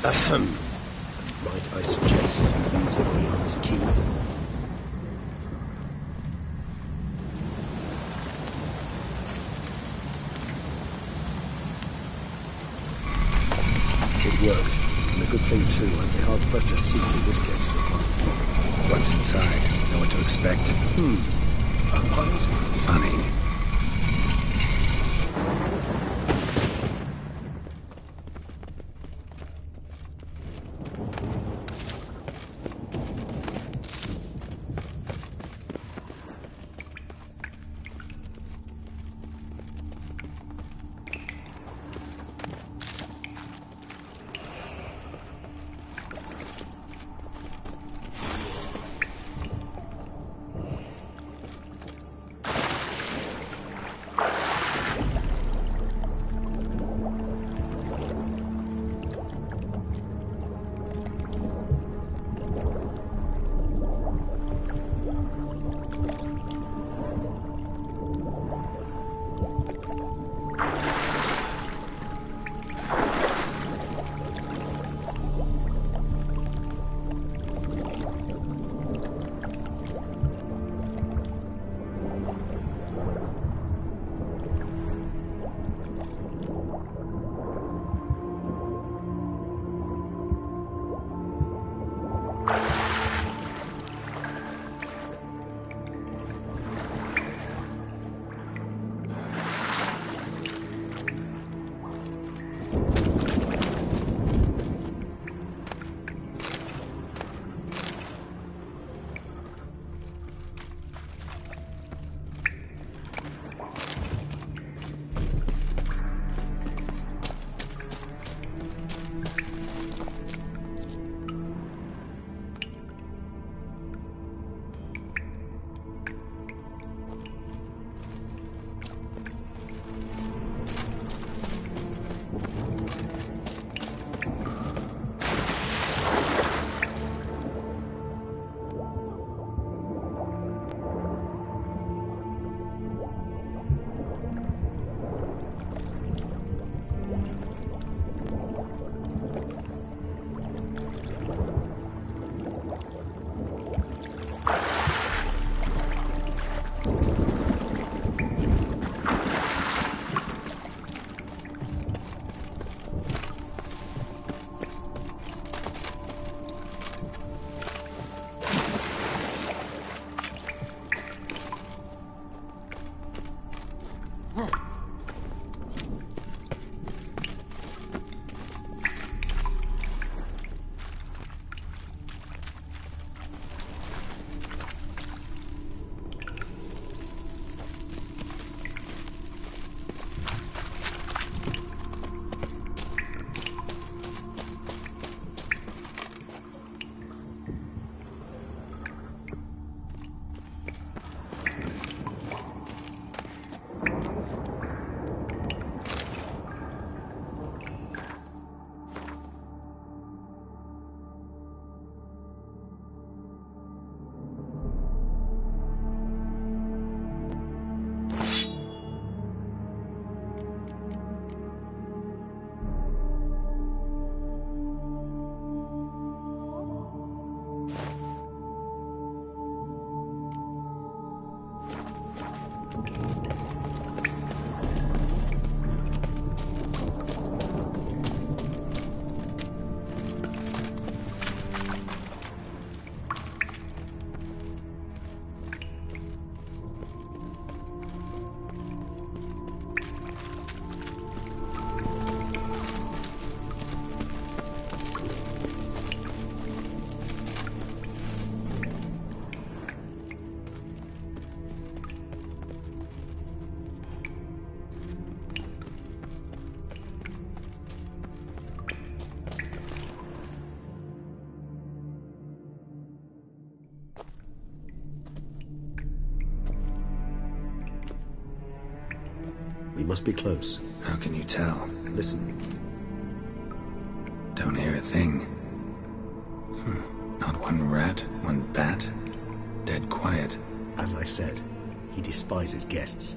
Ahem. Might I suggest you use Oriana's key? It worked. And a good thing too. I'd be hard pressed to see through this gate as a part of fog. What's inside? Know what to expect? Vampires? Funny. We must be close. How can you tell? Listen. Don't hear a thing. Not one rat, one bat. Dead quiet. As I said, he despises guests.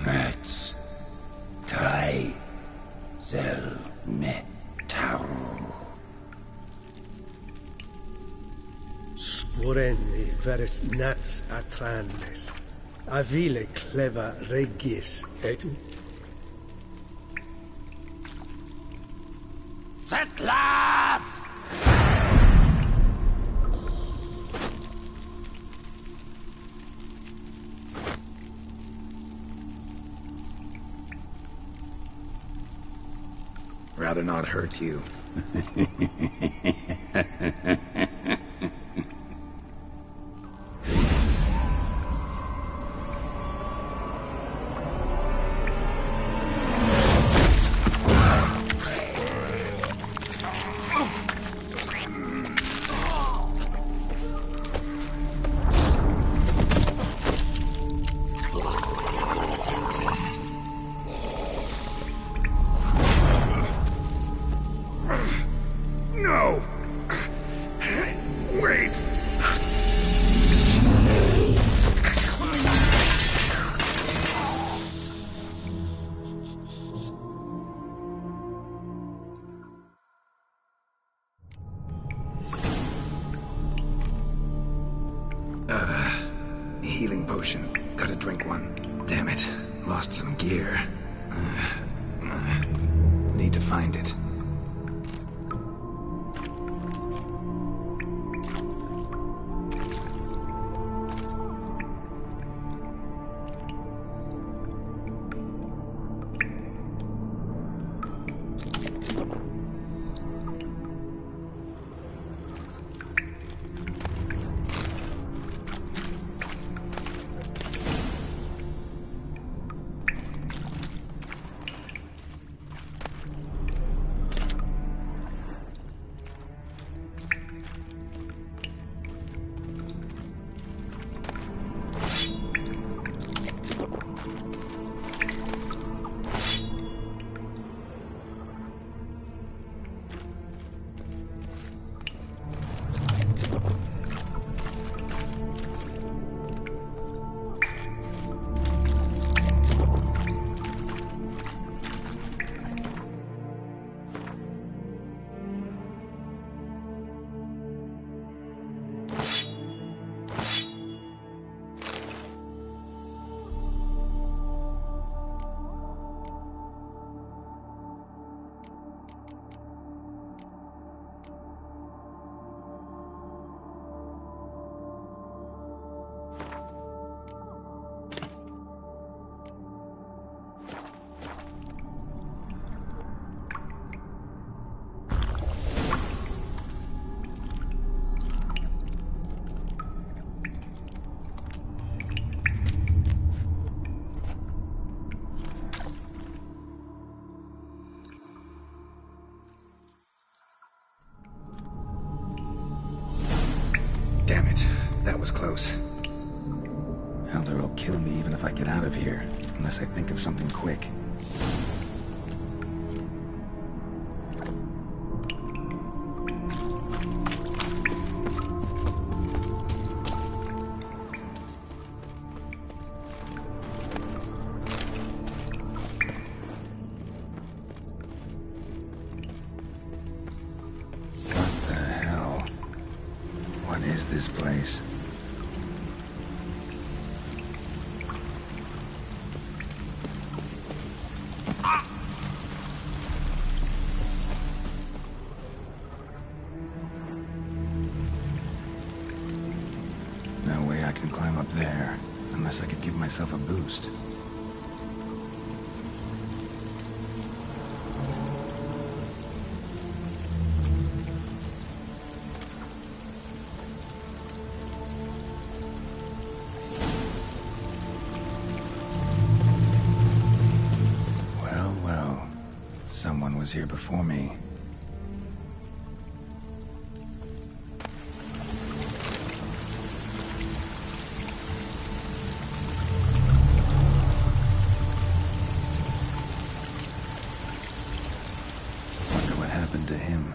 Let's try zel metal. Sporenni veres nats atrandes. Avile cleva regis et Settlers! Rather not hurt you. No! Wait! Healing potion. Gotta drink one. Damn it. Lost some gear. Need to find it. Damn it. That was close. Elder will kill me even if I get out of here. Unless I think of something quick. What the hell? What is this place? I can climb up there, unless I could give myself a boost. Well, someone was here before me. To him.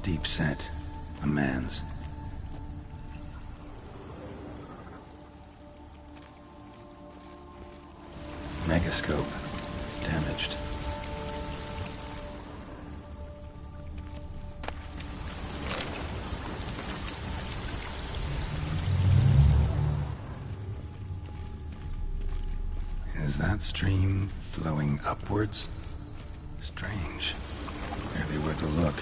deep set. A man's. Megascope. Damaged. Is that stream flowing upwards? Strange. Barely worth a look.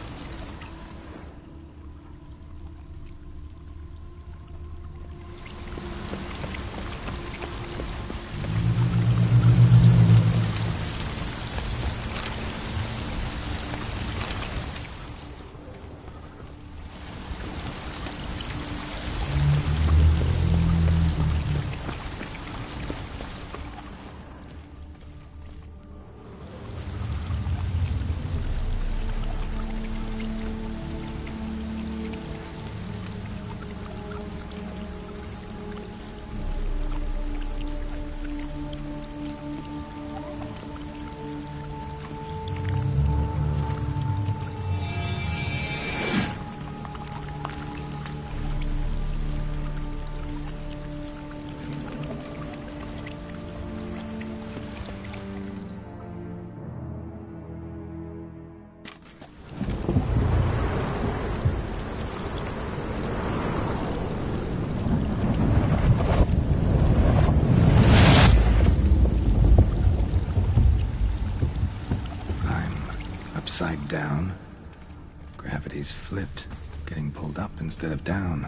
Upside down. Gravity's flipped, getting pulled up instead of down.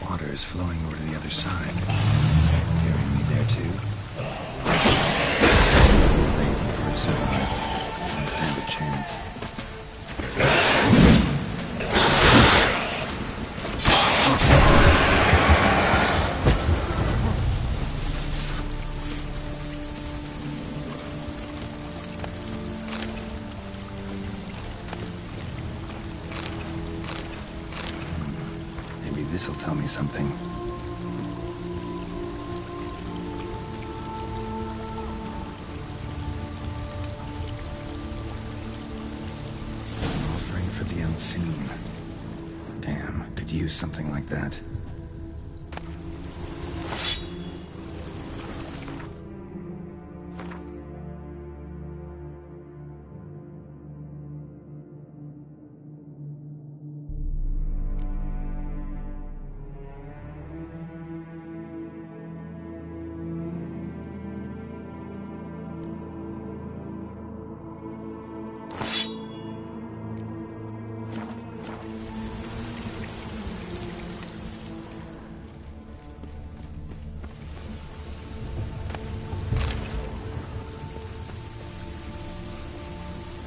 Water is flowing over to the other side. Carrying me there too. I've survived. Don't stand a chance. This'll tell me something. Offering for the unseen. Damn, could use something like that.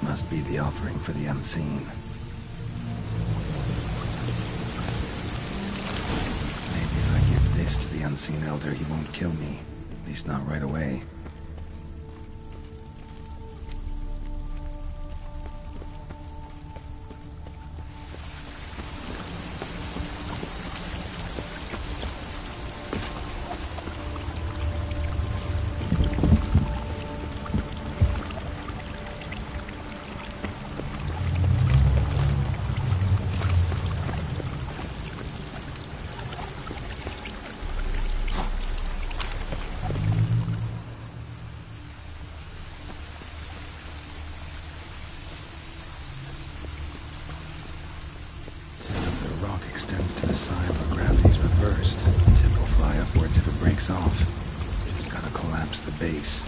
Must be the offering for the unseen. Unseen Elder he won't kill me. At least not right away. Extends to the side where gravity's reversed. Tip will fly upwards if it breaks off. Just gotta collapse the base.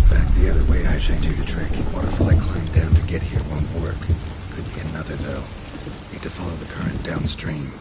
Back the other way, I should do the trick. Waterfall I climbed down to get here won't work. Could be another, though. Need to follow the current downstream.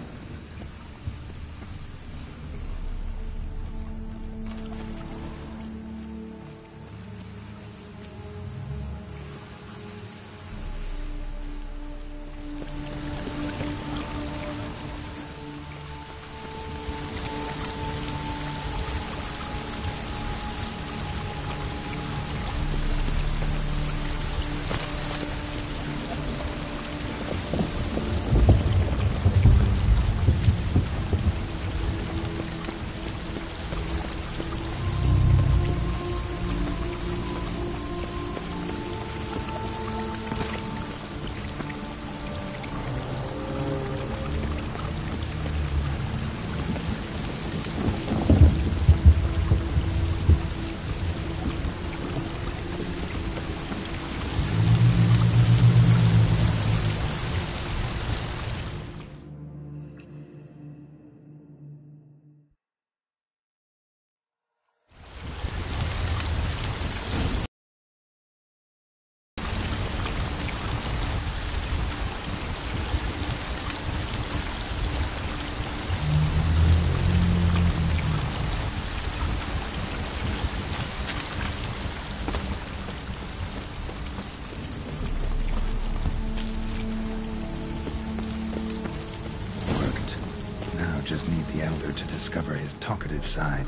Just need the Elder to discover his talkative side.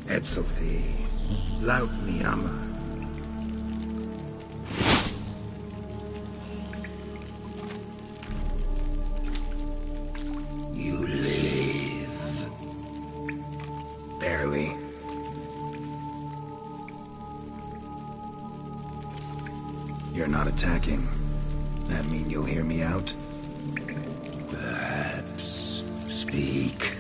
Etzelthi, laut Miyama. You live. Barely. You're not attacking. That mean you'll hear me out? Perhaps. Speak.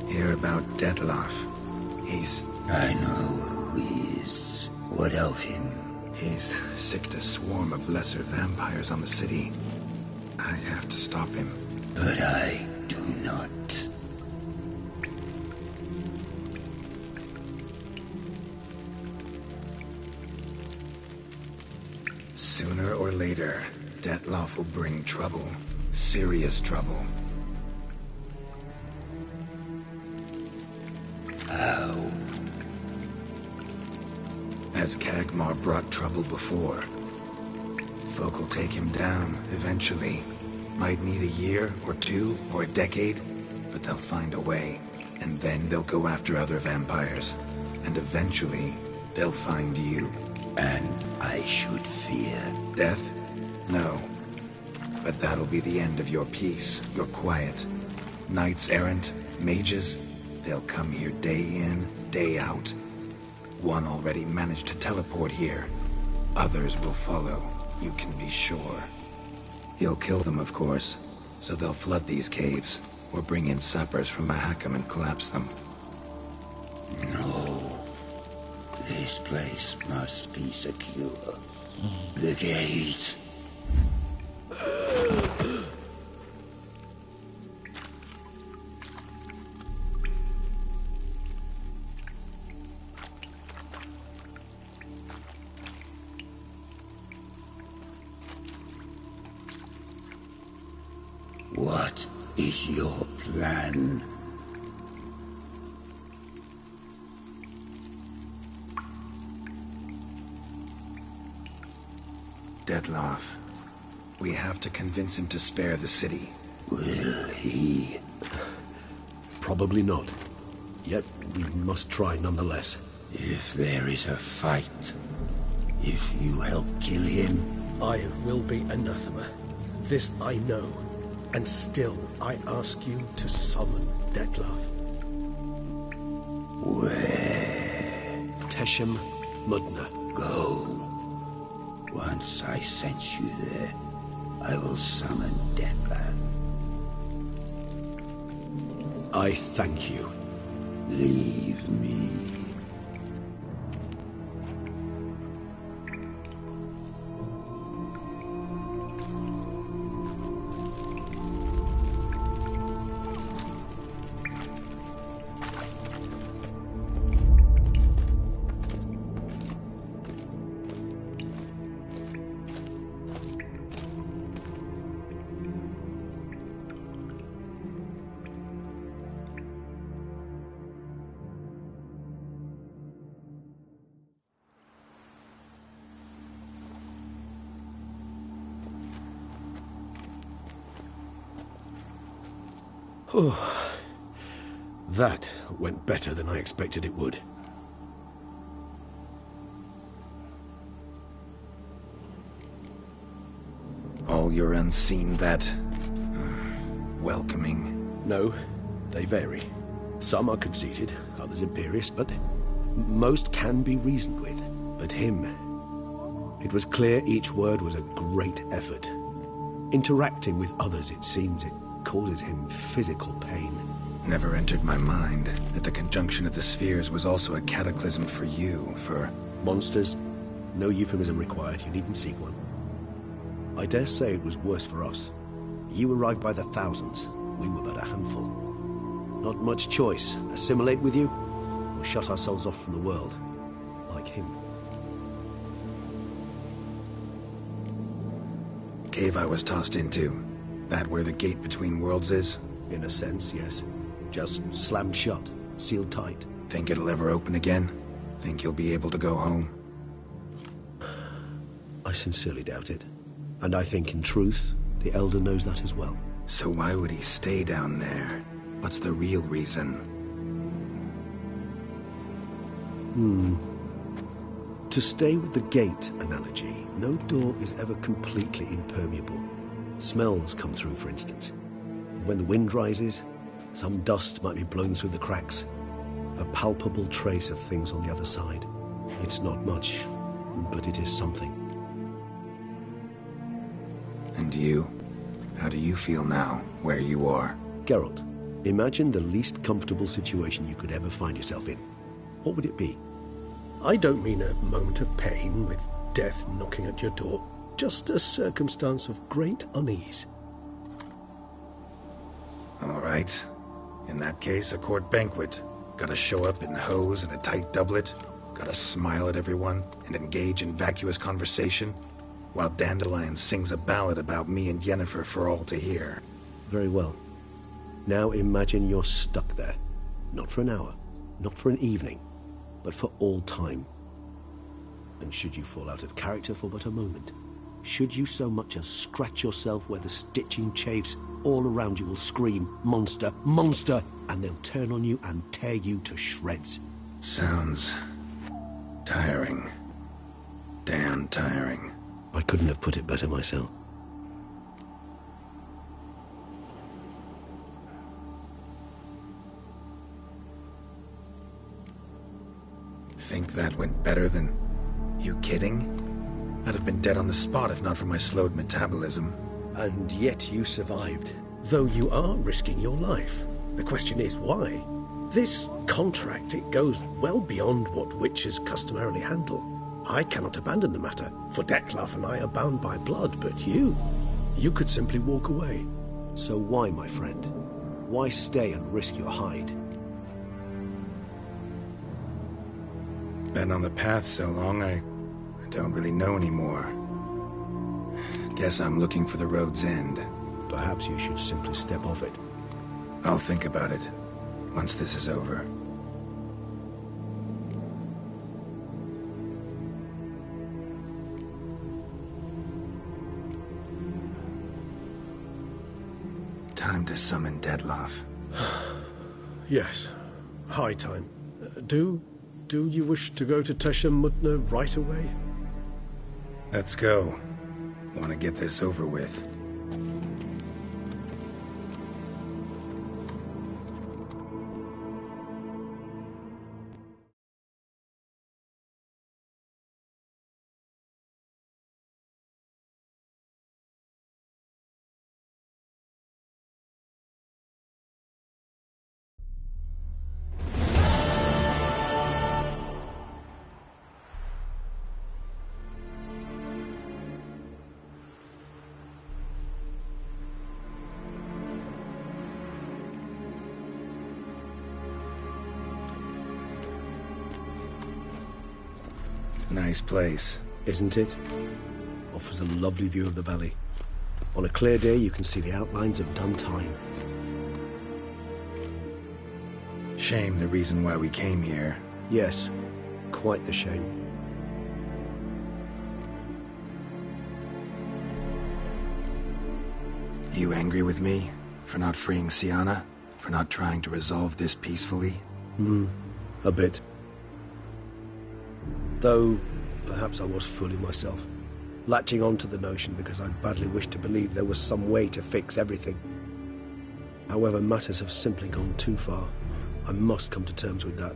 Hear about Dettlaff. I know who he is. What of him? He's sicked a swarm of lesser vampires on the city. I have to stop him. But I do not. Sooner or later, Dettlaff will bring trouble. Serious trouble. How? As Kagmar brought trouble before. Folk will take him down, eventually. Might need a year, or two, or a decade, but they'll find a way. And then they'll go after other vampires. And eventually, they'll find you. And I should fear death? No. But that'll be the end of your peace, your quiet. Knights errant, mages, they'll come here day in, day out. One already managed to teleport here. Others will follow, you can be sure. He'll kill them, of course, so they'll flood these caves, or bring in sappers from Mahakam and collapse them. No. This place must be secure. The gate. What is your plan? Dettlaff. We have to convince him to spare the city. Will he? Probably not. Yet we must try nonetheless. If there is a fight, if you help kill him... I will be anathema. This I know. And still, I ask you to summon Dettlaff. Where? Teshem Mudna. Go. Once I sent you there, I will summon Dettlaff. I thank you. Leave me. Oh, that went better than I expected it would. All your unseen that... welcoming? No, they vary. Some are conceited, others imperious, but most can be reasoned with. But him... it was clear each word was a great effort. Interacting with others, it seems, it causes him physical pain. Never entered my mind that the conjunction of the spheres was also a cataclysm for you, for... Monsters? No euphemism required, you needn't seek one. I dare say it was worse for us. You arrived by the thousands, we were but a handful. Not much choice, assimilate with you, or shut ourselves off from the world, like him. Cave I was tossed into. That where the gate between worlds is? In a sense, yes. Just slammed shut, sealed tight. Think it'll ever open again? Think you'll be able to go home? I sincerely doubt it. And I think, in truth, the Elder knows that as well. So why would he stay down there? What's the real reason? To stay with the gate analogy, no door is ever completely impermeable. Smells come through, for instance. When the wind rises, some dust might be blown through the cracks. A palpable trace of things on the other side. It's not much, but it is something. And you? How do you feel now, where you are? Geralt, imagine the least comfortable situation you could ever find yourself in. What would it be? I don't mean a moment of pain with death knocking at your door. Just a circumstance of great unease. All right. In that case, a court banquet. Gotta show up in hose and a tight doublet. Gotta smile at everyone and engage in vacuous conversation, while Dandelion sings a ballad about me and Yennefer for all to hear. Very well. Now imagine you're stuck there. Not for an hour, not for an evening, but for all time. And should you fall out of character for but a moment, should you so much as scratch yourself where the stitching chafes, all around you will scream, "Monster, monster!" and they'll turn on you and tear you to shreds. Sounds... tiring. Damn tiring. I couldn't have put it better myself. better than... You kidding? I'd have been dead on the spot if not for my slowed metabolism. And yet you survived, though you are risking your life. The question is, why? This contract, it goes well beyond what witches customarily handle. I cannot abandon the matter, for Dettlaff and I are bound by blood, but you could simply walk away. So why, my friend? Why stay and risk your hide? Been on the path so long, I don't really know anymore. Guess I'm looking for the road's end. Perhaps you should simply step off it. I'll think about it, once this is over. Time to summon Dettlaff. Yes, high time. Do you wish to go to Tesha Mutna right away? Let's go. Want to get this over with. Nice place. Isn't it? Offers a lovely view of the valley. On a clear day, you can see the outlines of Duntine. Shame the reason why we came here. Yes, quite the shame. You angry with me? For not freeing Siana? For not trying to resolve this peacefully? A bit. Though, perhaps I was fooling myself. Latching on to the notion because I badly wished to believe there was some way to fix everything. However, matters have simply gone too far. I must come to terms with that.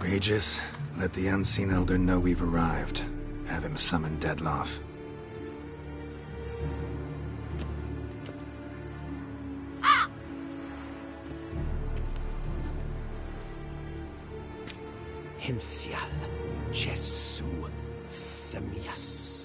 Regis, let the Unseen Elder know we've arrived. Have him summon Dettlaff. Hinthial Jesu Themias.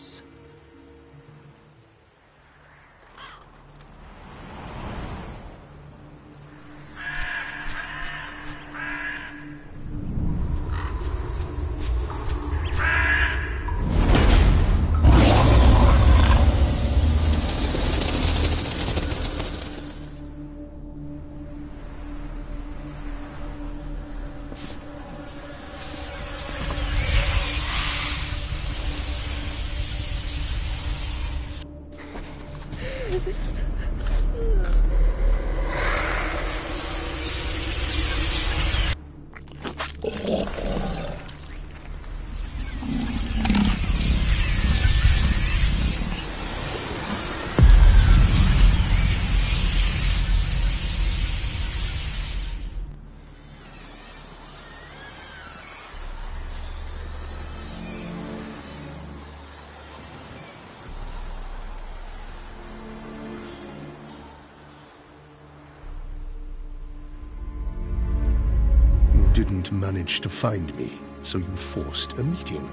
Didn't manage to find me, so you forced a meeting.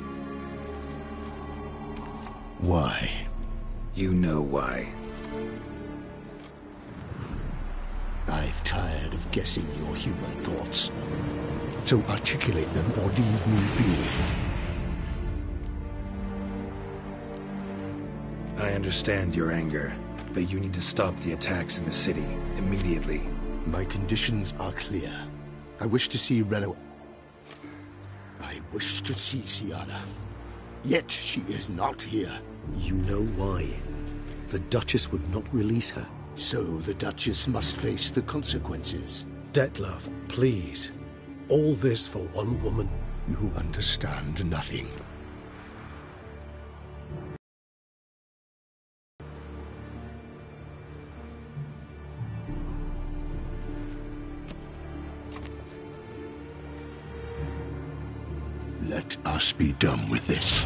Why? You know why. I've tired of guessing your human thoughts. So articulate them or leave me be. I understand your anger, but you need to stop the attacks in the city immediately. My conditions are clear. I wish to see Reno. I wish to see Siana. Yet she is not here. You know why. The Duchess would not release her. So the Duchess must face the consequences. Dettlaff, please. All this for one woman. You understand nothing. Let us be done with this.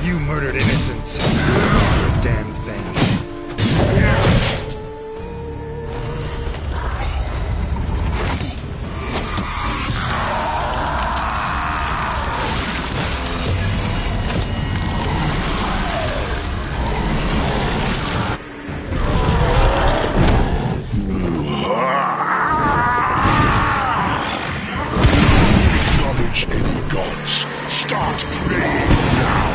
You murdered innocents. You're a damned thing. Acknowledge any gods. Start praying now.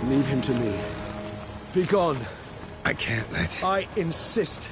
Leave him to me. Be gone. I can't let... I insist.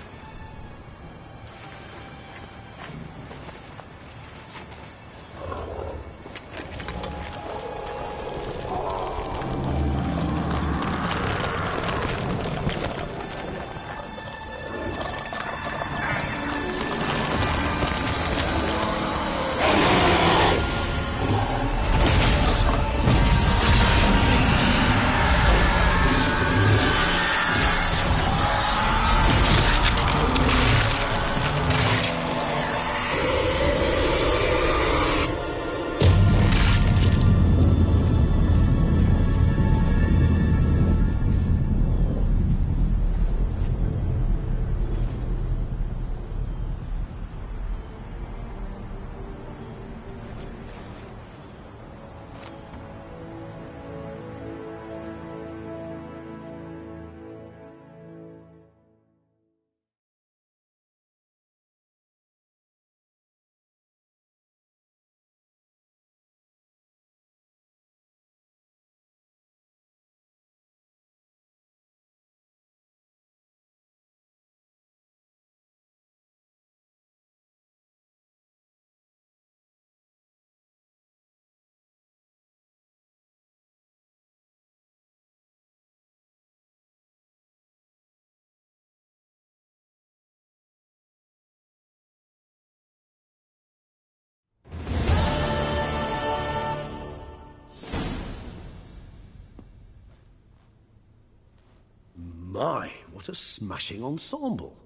My, what a smashing ensemble.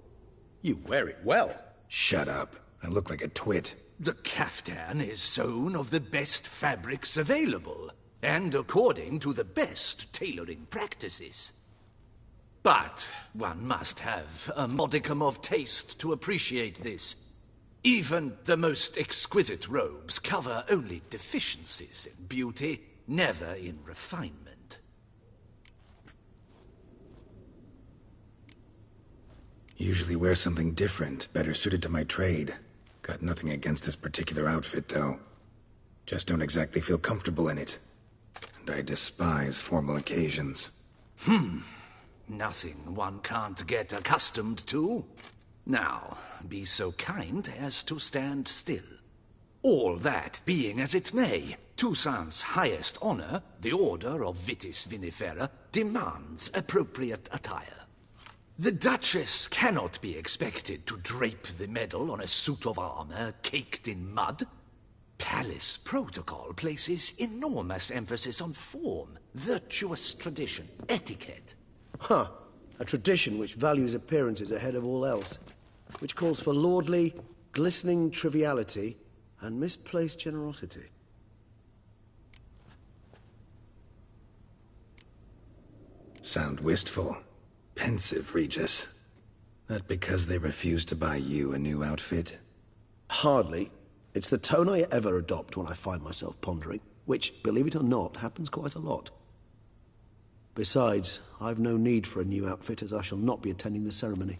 You wear it well. Shut up. I look like a twit. The caftan is sewn of the best fabrics available, and according to the best tailoring practices. But one must have a modicum of taste to appreciate this. Even the most exquisite robes cover only deficiencies in beauty, never in refinement. Usually wear something different, better suited to my trade. Got nothing against this particular outfit, though. Just don't exactly feel comfortable in it. And I despise formal occasions. Nothing one can't get accustomed to. Now, be so kind as to stand still. All that being as it may, Toussaint's highest honor, the Order of Vitis Vinifera, demands appropriate attire. The Duchess cannot be expected to drape the medal on a suit of armor caked in mud. Palace protocol places enormous emphasis on form, virtuous tradition, etiquette. Huh. A tradition which values appearances ahead of all else. Which calls for lordly, glistening triviality and misplaced generosity. Sound wistful. Pensive, Regis. That because they refuse to buy you a new outfit? Hardly. It's the tone I ever adopt when I find myself pondering, which, believe it or not, happens quite a lot. Besides, I've no need for a new outfit as I shall not be attending the ceremony.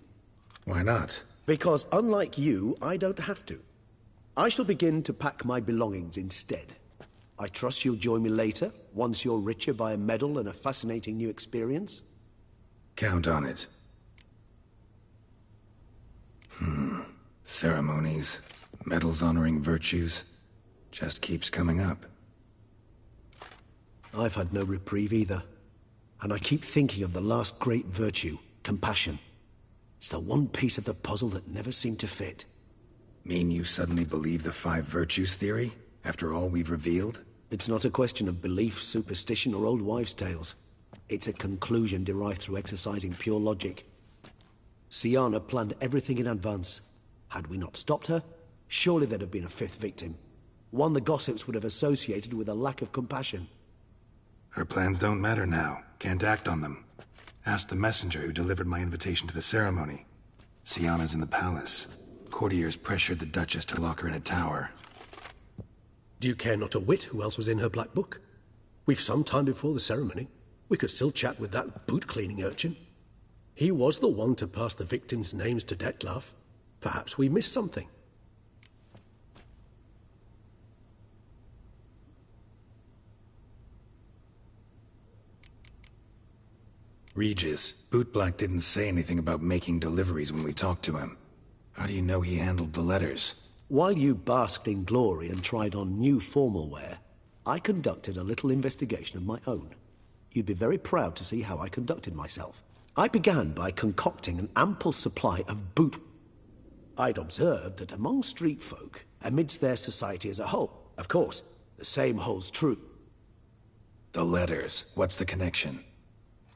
Why not? Because unlike you, I don't have to. I shall begin to pack my belongings instead. I trust you'll join me later, once you're richer by a medal and a fascinating new experience? Count on it. Ceremonies, medals honoring virtues, just keeps coming up. I've had no reprieve either. And I keep thinking of the last great virtue, compassion. It's the one piece of the puzzle that never seemed to fit. Mean you suddenly believe the 5 virtues theory, after all we've revealed? It's not a question of belief, superstition, or old wives' tales. It's a conclusion derived through exercising pure logic. Syanna planned everything in advance. Had we not stopped her, surely there'd have been a 5th victim. One the gossips would have associated with a lack of compassion. Her plans don't matter now. Can't act on them. Ask the messenger who delivered my invitation to the ceremony. Syanna's in the palace. Courtiers pressured the Duchess to lock her in a tower. Do you care not a whit who else was in her black book? We've some time before the ceremony. We could still chat with that boot-cleaning urchin. He was the one to pass the victims' names to Dettlaff. Perhaps we missed something. Regis, Bootblack didn't say anything about making deliveries when we talked to him. How do you know he handled the letters? While you basked in glory and tried on new formal wear, I conducted a little investigation of my own. You'd be very proud to see how I conducted myself. I began by concocting an ample supply of boot. I'd observed that among street folk, amidst their society as a whole, of course, the same holds true. The letters. What's the connection?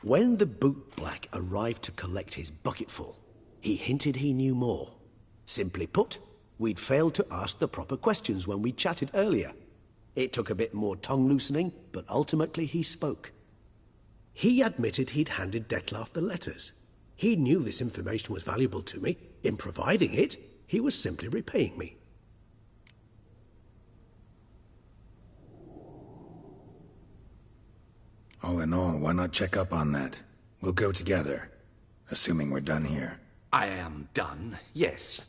When the bootblack arrived to collect his bucketful, he hinted he knew more. Simply put, we'd failed to ask the proper questions when we chatted earlier. It took a bit more tongue-loosening, but ultimately he spoke. He admitted he'd handed Dettlaff the letters. He knew this information was valuable to me. In providing it, he was simply repaying me. All in all, why not check up on that? We'll go together, assuming we're done here. I am done, yes.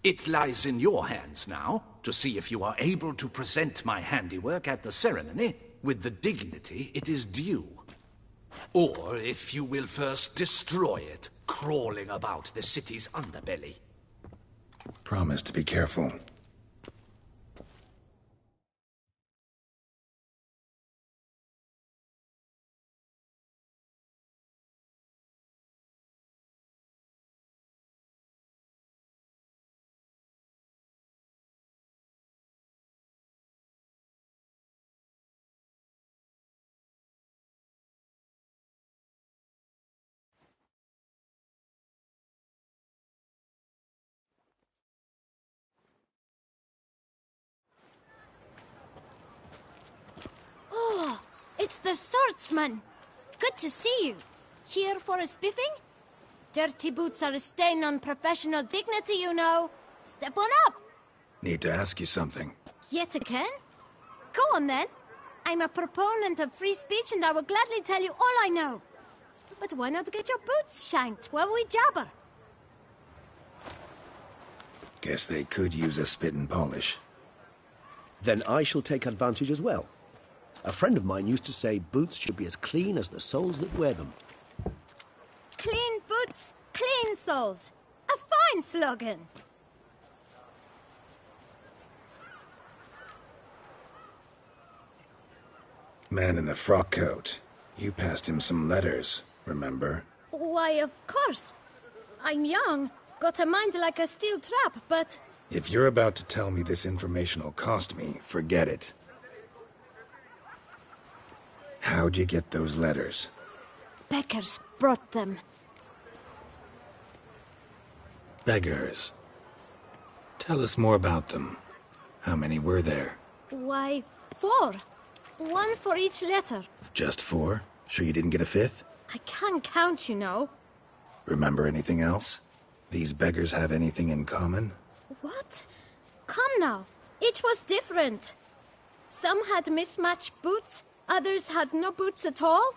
It lies in your hands now to see if you are able to present my handiwork at the ceremony with the dignity it is due. Or if you will first destroy it, crawling about the city's underbelly. Promise to be careful. It's the swordsman! Good to see you. Here for a spiffing? Dirty boots are a stain on professional dignity, you know. Step on up! Need to ask you something. Yet again? Go on then. I'm a proponent of free speech and I will gladly tell you all I know. But why not get your boots shanked while we jabber? Guess they could use a spit and polish. Then I shall take advantage as well. A friend of mine used to say boots should be as clean as the soles that wear them. Clean boots, clean soles. A fine slogan. Man in the frock coat. You passed him some letters, remember? Why, of course. I'm young, got a mind like a steel trap, but... If you're about to tell me this information will cost me, forget it. How'd you get those letters? Beggars brought them. Beggars. Tell us more about them. How many were there? Why, 4. 1 for each letter. Just 4? Sure you didn't get a 5th? I can't count, you know. Remember anything else? These beggars have anything in common? What? Come now. Each was different. Some had mismatched boots, others had no boots at all.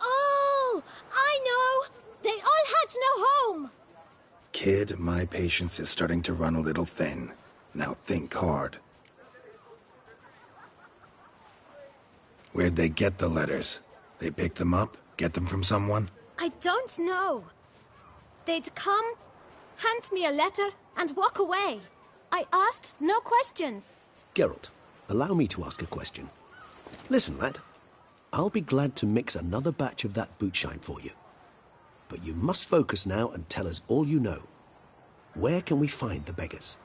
Oh, I know! They all had no home! Kid, my patience is starting to run a little thin. Now think hard. Where'd they get the letters? They pick them up? Get them from someone? I don't know. They'd come, hand me a letter, and walk away. I asked no questions. Geralt, allow me to ask a question. Listen, lad. I'll be glad to mix another batch of that bootshine for you. But you must focus now and tell us all you know. Where can we find the beggars?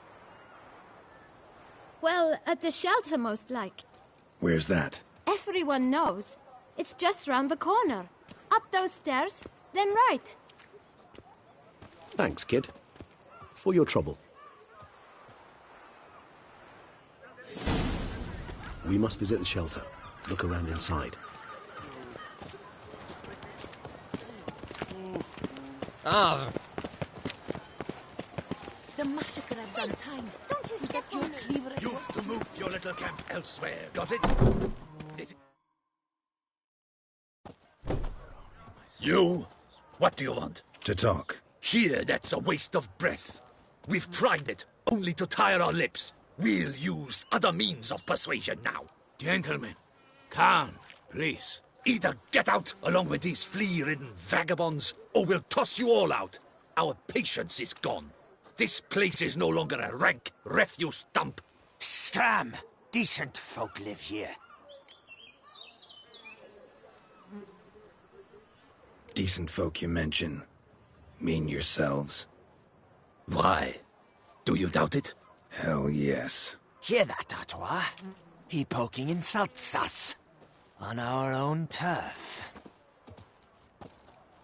Well, at the shelter, most like. Where's that? Everyone knows. It's just round the corner. Up those stairs, then right. Thanks, kid. For your trouble. We must visit the shelter. Look around inside. Ah. The massacre at Duntine. Don't you step on me. You've to move your little camp elsewhere, got it? You? What do you want? To talk. Here, that's a waste of breath. We've tried it, only to tire our lips. We'll use other means of persuasion now. Gentlemen, calm, please. Either get out along with these flea-ridden vagabonds, or we'll toss you all out. Our patience is gone. This place is no longer a rank refuse dump. Scram! Decent folk live here. Decent folk you mention. Mean yourselves. Why? Do you doubt it? Hell yes. Hear that, Artois? He poking insults us. On our own turf.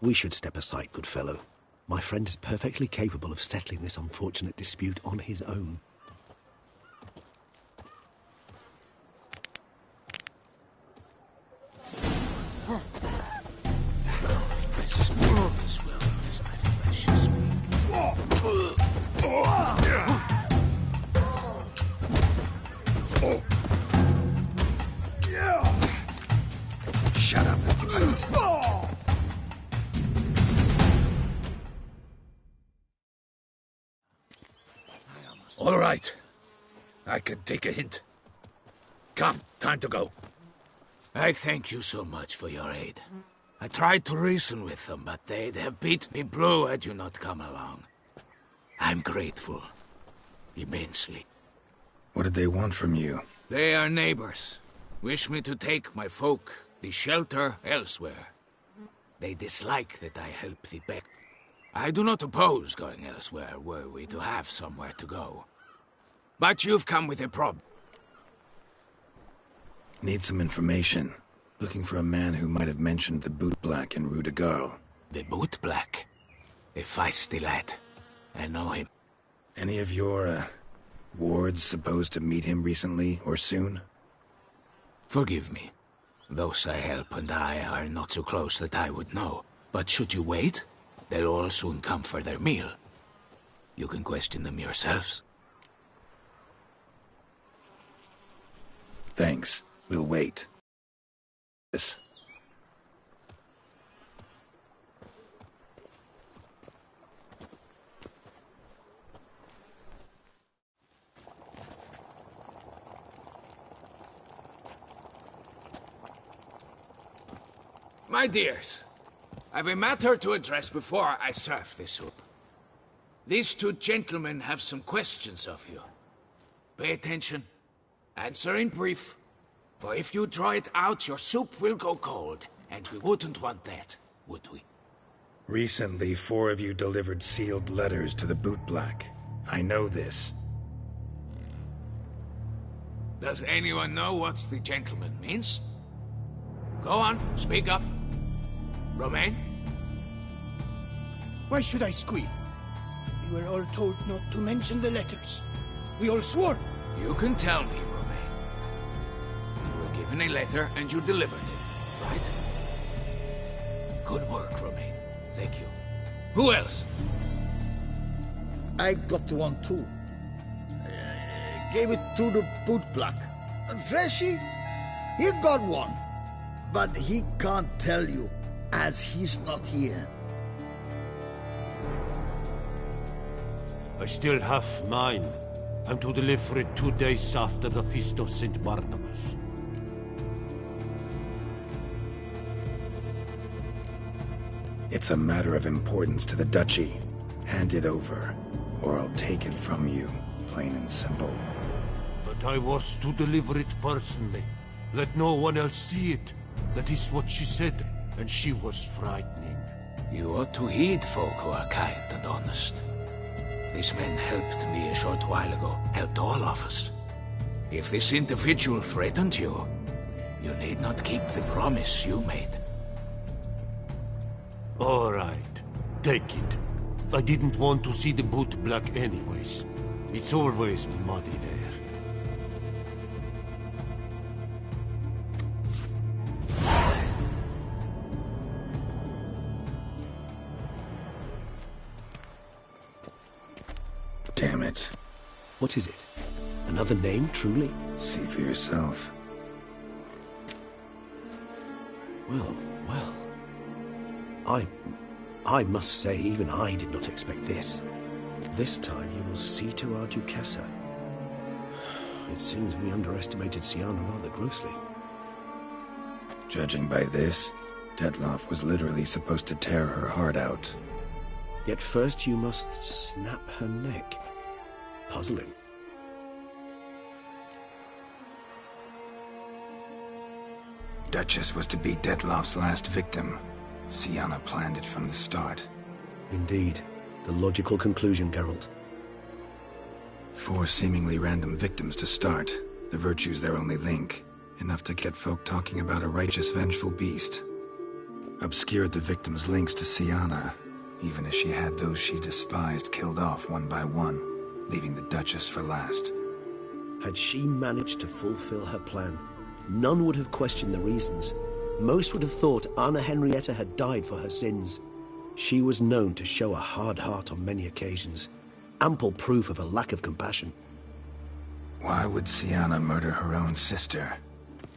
We should step aside, good fellow. My friend is perfectly capable of settling this unfortunate dispute on his own. Shut up and fight. All right. I can take a hint. Come, time to go. I thank you so much for your aid. I tried to reason with them, but they'd have beat me blue had you not come along. I'm grateful. Immensely. What did they want from you? They are neighbors. Wish me to take my folk, the shelter, elsewhere. They dislike that I help the beck. I do not oppose going elsewhere, were we to have somewhere to go. But you've come with a problem. Need some information. Looking for a man who might have mentioned the boot black in Rue de Garl. The boot black? A feisty lad. I know him. Any of your, wards supposed to meet him recently or soon? Forgive me. Those I help and I are not so close that I would know. But should you wait, they'll all soon come for their meal. You can question them yourselves. Thanks. We'll wait. Yes. My dears, I've a matter to address before I serve the soup. These two gentlemen have some questions of you. Pay attention. Answer in brief. For if you draw it out, your soup will go cold. And we wouldn't want that, would we? Recently, 4 of you delivered sealed letters to the boot black. I know this. Does anyone know what the gentleman means? Go on, speak up. Romain? Why should I squeal? We were all told not to mention the letters. We all swore. You can tell me, Romain. You were given a letter and you delivered it, right? Good work, Romain. Thank you. Who else? I got one too. Gave it to the boot black. Freshy, he got one. But he can't tell you, as he's not here. I still have mine. I'm to deliver it 2 days after the Feast of St. Barnabas. It's a matter of importance to the Duchy. Hand it over, or I'll take it from you, plain and simple. But I was to deliver it personally. Let no one else see it. That is what she said, and she was frightening. You ought to heed folk who are kind and honest. This man helped me a short while ago, helped all of us. If this individual threatened you, you need not keep the promise you made. All right, take it. I didn't want to see the boot black anyways. It's always muddy there. Damn it. What is it? Another name, truly? See for yourself. Well. I must say, even I did not expect this. This time you will see to our Duchessa. It seems we underestimated Syanna rather grossly. Judging by this, Detloff was literally supposed to tear her heart out. Yet first you must snap her neck. Puzzling. Duchess was to be Detloff's last victim. Syanna planned it from the start. Indeed. The logical conclusion, Geralt. 4 seemingly random victims to start. The virtue's their only link. Enough to get folk talking about a righteous, vengeful beast. Obscured the victims' links to Syanna, even as she had those she despised killed off one by one, leaving the Duchess for last. Had she managed to fulfill her plan, none would have questioned the reasons. Most would have thought Anna Henrietta had died for her sins. She was known to show a hard heart on many occasions. Ample proof of a lack of compassion. Why would Syanna murder her own sister?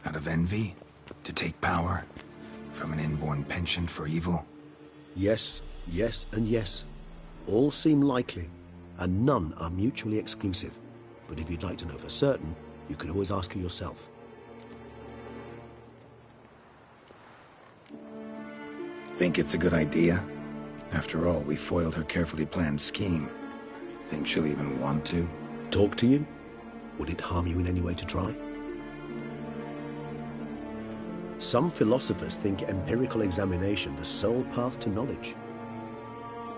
Out of envy? To take power? From an inborn penchant for evil? Yes, and yes. All seem likely, and none are mutually exclusive. But if you'd like to know for certain, you could always ask her yourself. Think it's a good idea? After all, we foiled her carefully planned scheme. Think she'll even want to? Talk to you? Would it harm you in any way to try? Some philosophers think empirical examination the sole path to knowledge.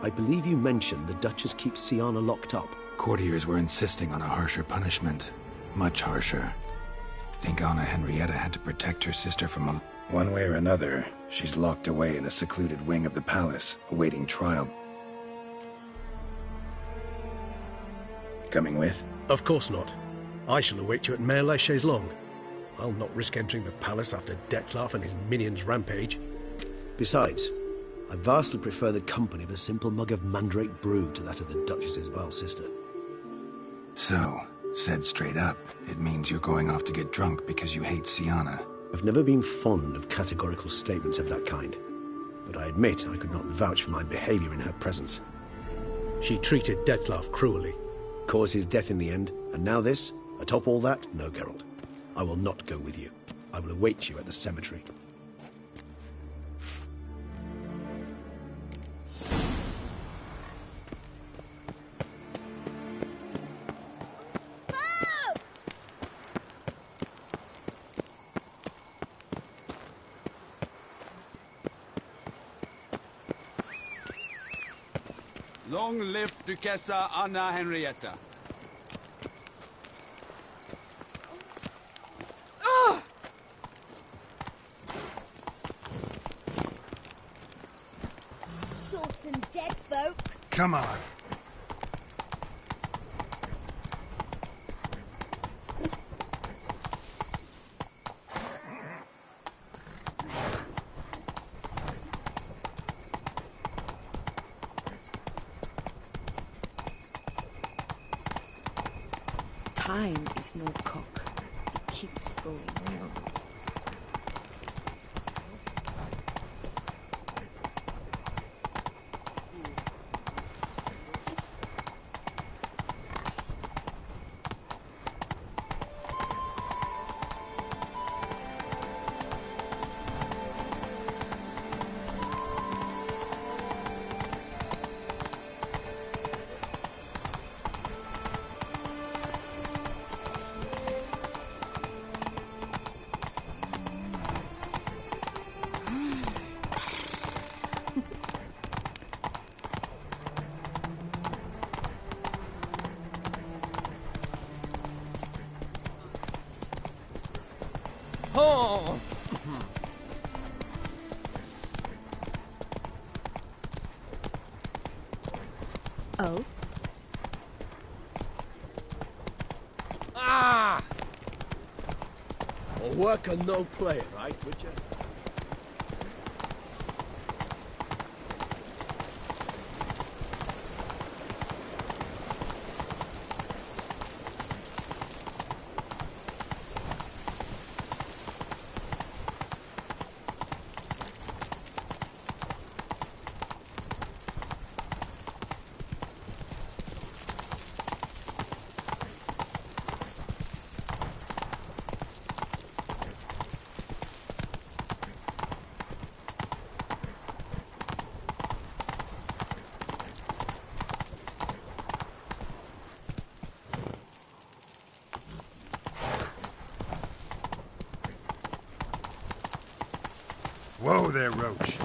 I believe you mentioned the Duchess keeps Syanna locked up. Courtiers were insisting on a harsher punishment. Much harsher. Think Anna Henrietta had to protect her sister from a... One way or another, she's locked away in a secluded wing of the palace, awaiting trial. Coming with? Of course not. I shall await you at Mare la Chaise-Longue. I'll not risk entering the palace after Detloff and his minions rampage. Besides, I vastly prefer the company of a simple mug of mandrake brew to that of the Duchess's vile sister. So, said straight up, it means you're going off to get drunk because you hate Syanna. I've never been fond of categorical statements of that kind, but I admit I could not vouch for my behavior in her presence. She treated Detloff cruelly, caused his death in the end, and now this? Atop all that? No, Geralt. I will not go with you. I will await you at the cemetery. Long live Duchessa Anna Henrietta. Saw some dead folk. Come on. Time is no cock. It keeps going on. Oh? Ah! All work and no play, right, Witcher? Whoa there, Roach.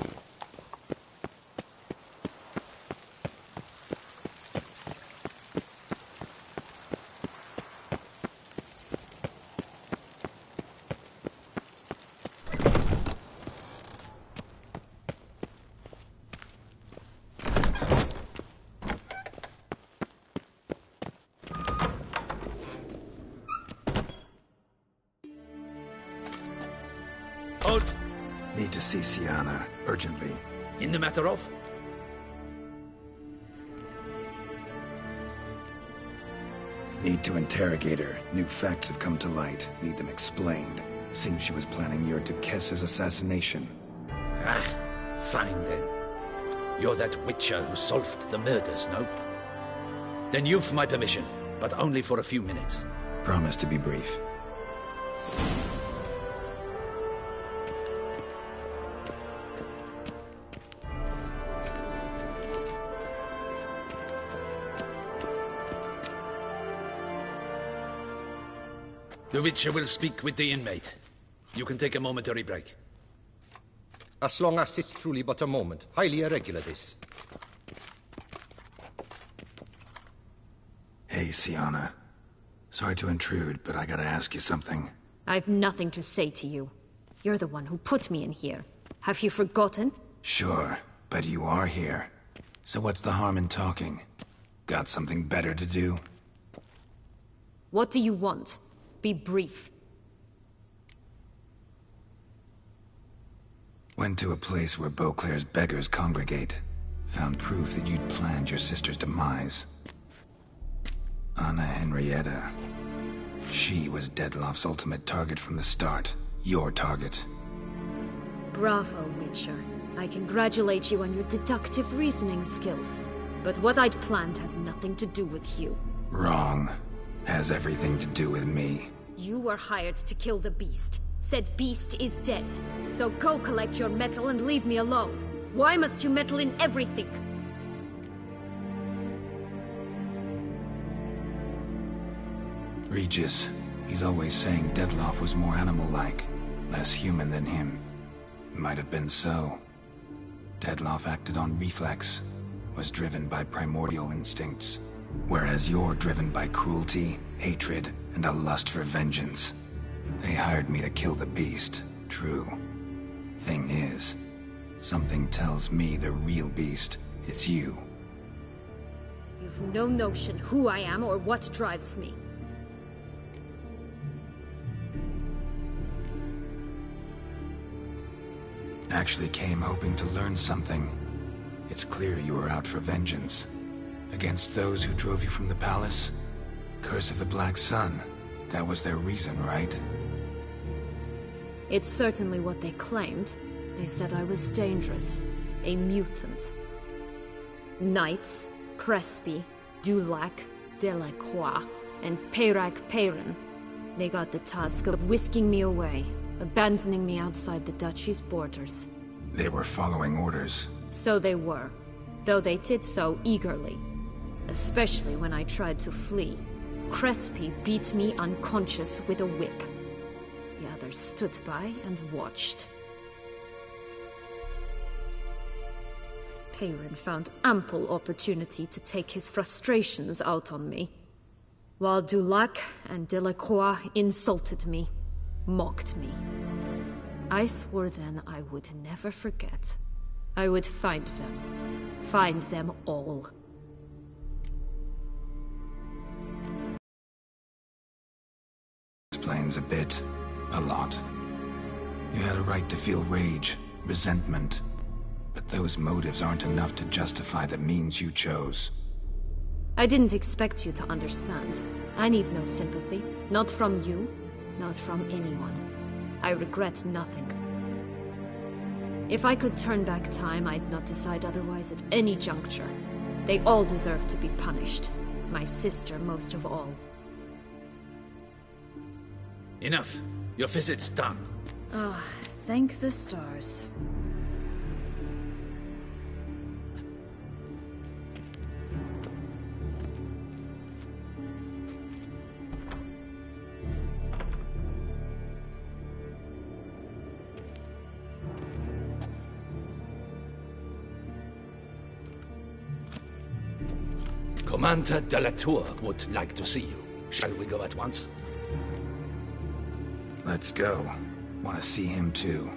Halt! Need to see Sienna, urgently. In the matter of? Need to interrogate her. New facts have come to light. Need them explained. Seems she was planning your Duquesse's assassination. Ah, fine then. You're that witcher who solved the murders, no? Then you've my permission, but only for a few minutes. Promise to be brief. The Witcher will speak with the inmate. You can take a momentary break. As long as it's truly but a moment. Highly irregular, this. Hey, Sienna. Sorry to intrude, but I gotta ask you something. I've nothing to say to you. You're the one who put me in here. Have you forgotten? Sure, but you are here. So what's the harm in talking? Got something better to do? What do you want? Be brief. Went to a place where Beauclair's beggars congregate. Found proof that you'd planned your sister's demise. Anna Henrietta. She was Dettlaff's ultimate target from the start. Your target. Bravo, Witcher. I congratulate you on your deductive reasoning skills. But what I'd planned has nothing to do with you. Wrong. Has everything to do with me. You were hired to kill the beast. Said beast is dead. So go collect your metal and leave me alone. Why must you meddle in everything? Regis. He's always saying Dettlaff was more animal-like. Less human than him. Might have been so. Dettlaff acted on reflex. Was driven by primordial instincts. Whereas you're driven by cruelty, hatred, and a lust for vengeance. They hired me to kill the beast, true. Thing is, something tells me the real beast is you. You've no notion who I am or what drives me. Actually came hoping to learn something. It's clear you were out for vengeance. Against those who drove you from the palace? Curse of the Black Sun. That was their reason, right? It's certainly what they claimed. They said I was dangerous. A mutant. Knights, Crespi, Dulac, Delacroix, and Peyrac Peyran. They got the task of whisking me away, abandoning me outside the duchy's borders. They were following orders. So they were, though they did so eagerly. Especially when I tried to flee. Crespi beat me unconscious with a whip. The others stood by and watched. Peyran found ample opportunity to take his frustrations out on me, while Dulac and Delacroix insulted me, mocked me. I swore then I would never forget. I would find them all. feelings a bit. A lot. You had a right to feel rage, resentment. But those motives aren't enough to justify the means you chose. I didn't expect you to understand. I need no sympathy. Not from you, not from anyone. I regret nothing. If I could turn back time, I'd not decide otherwise at any juncture. They all deserve to be punished. My sister most of all. Enough. Your visit's done. Ah, thank the stars. Commander de la Tour would like to see you. Shall we go at once? Let's go. Want to see him too.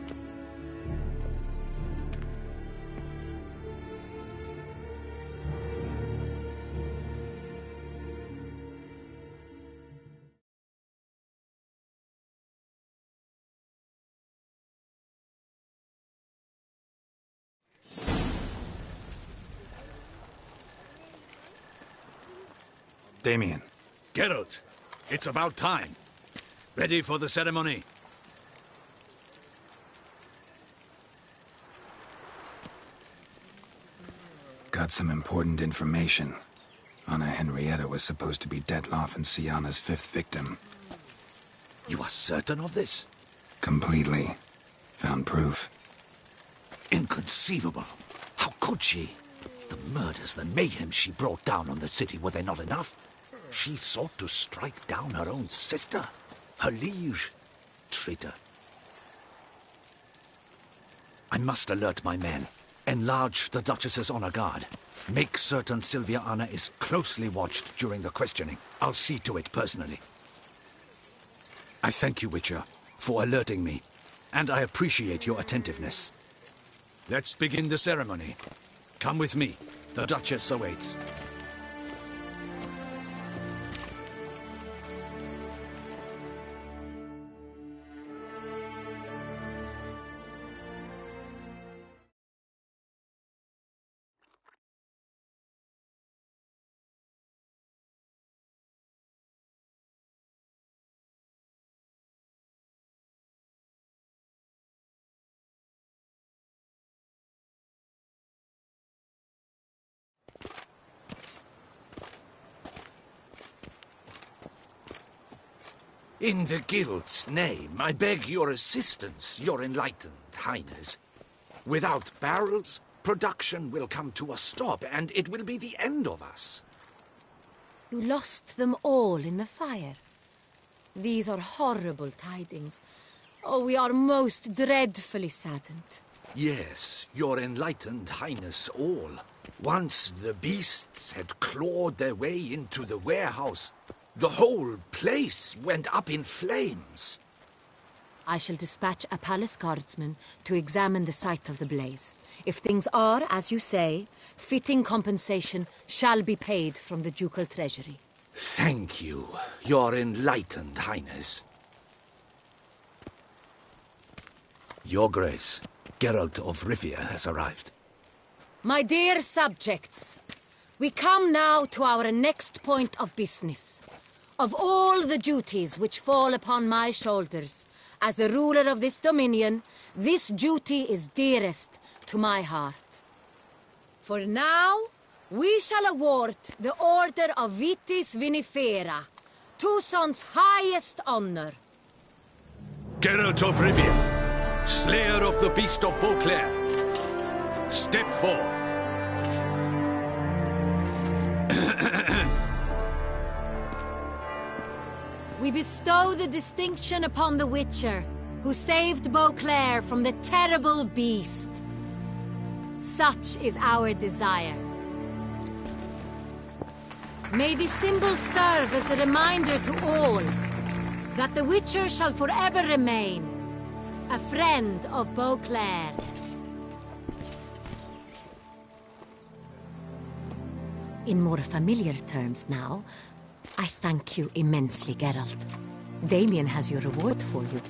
Damien. Geralt, it's about time. Ready for the ceremony? Got some important information. Anna Henrietta was supposed to be Detloff and Syanna's 5th victim. You are certain of this? Completely. Found proof. Inconceivable. How could she? The murders, the mayhem she brought down on the city, were they not enough? She sought to strike down her own sister, her liege. Traitor. I must alert my men. Enlarge the Duchess's honor guard. Make certain Sylvia Anna is closely watched during the questioning. I'll see to it personally. I thank you, Witcher, for alerting me, and I appreciate your attentiveness. Let's begin the ceremony. Come with me. The Duchess awaits. In the Guild's name, I beg your assistance, your enlightened highness. Without barrels, production will come to a stop, and it will be the end of us. You lost them all in the fire. These are horrible tidings. Oh, we are most dreadfully saddened. Yes, your enlightened highness all. Once the beasts had clawed their way into the warehouse, the whole place went up in flames. I shall dispatch a palace guardsman to examine the site of the blaze. If things are, as you say, fitting compensation shall be paid from the ducal treasury. Thank you, your enlightened highness. Your Grace, Geralt of Rivia has arrived. My dear subjects, we come now to our next point of business. Of all the duties which fall upon my shoulders, as the ruler of this dominion, this duty is dearest to my heart. For now, we shall award the Order of Vitis Vinifera, Tucson's highest honor. Geralt of Rivia, slayer of the beast of Beauclair, step forth. We bestow the distinction upon the Witcher, who saved Beauclair from the terrible beast. Such is our desire. May this symbol serve as a reminder to all that the Witcher shall forever remain a friend of Beauclair. In more familiar terms now, I thank you immensely, Geralt. Damien has your reward for you.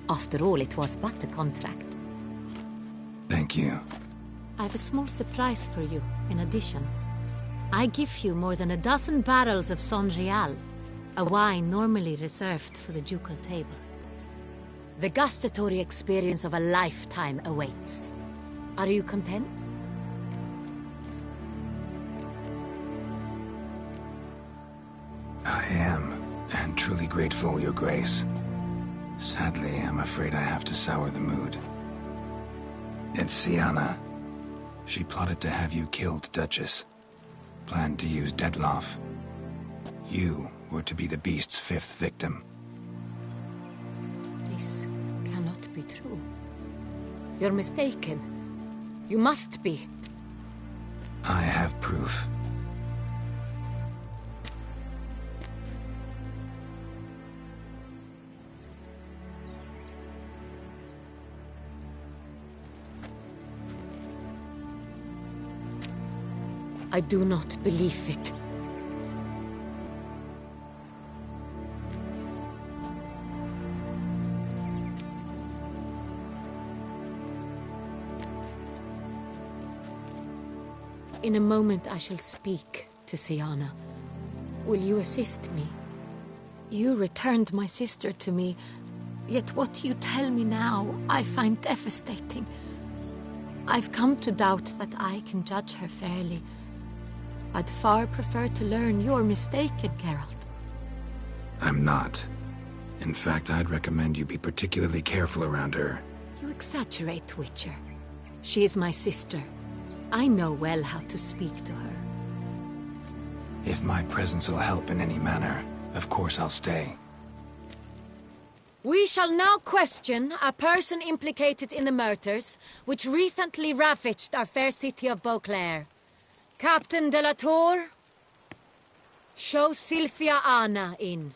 After all, it was but a contract. Thank you. I have a small surprise for you, in addition. I give you more than a dozen barrels of Son Real, a wine normally reserved for the ducal table. The gustatory experience of a lifetime awaits. Are you content? I am, and truly grateful, Your Grace. Sadly, I'm afraid I have to sour the mood. It's Siana. She plotted to have you killed, Duchess. Planned to use Detloff. You were to be the beast's 5th victim. This cannot be true. You're mistaken. You must be. I have proof. I do not believe it. In a moment I shall speak to Siana. Will you assist me? You returned my sister to me, yet what you tell me now I find devastating. I've come to doubt that I can judge her fairly. I'd far prefer to learn you're mistaken, Geralt. I'm not. In fact, I'd recommend you be particularly careful around her. You exaggerate, Witcher. She is my sister. I know well how to speak to her. If my presence will help in any manner, of course I'll stay. We shall now question a person implicated in the murders which recently ravaged our fair city of Beauclair. Captain de la Tour, show Sylvia Anna in.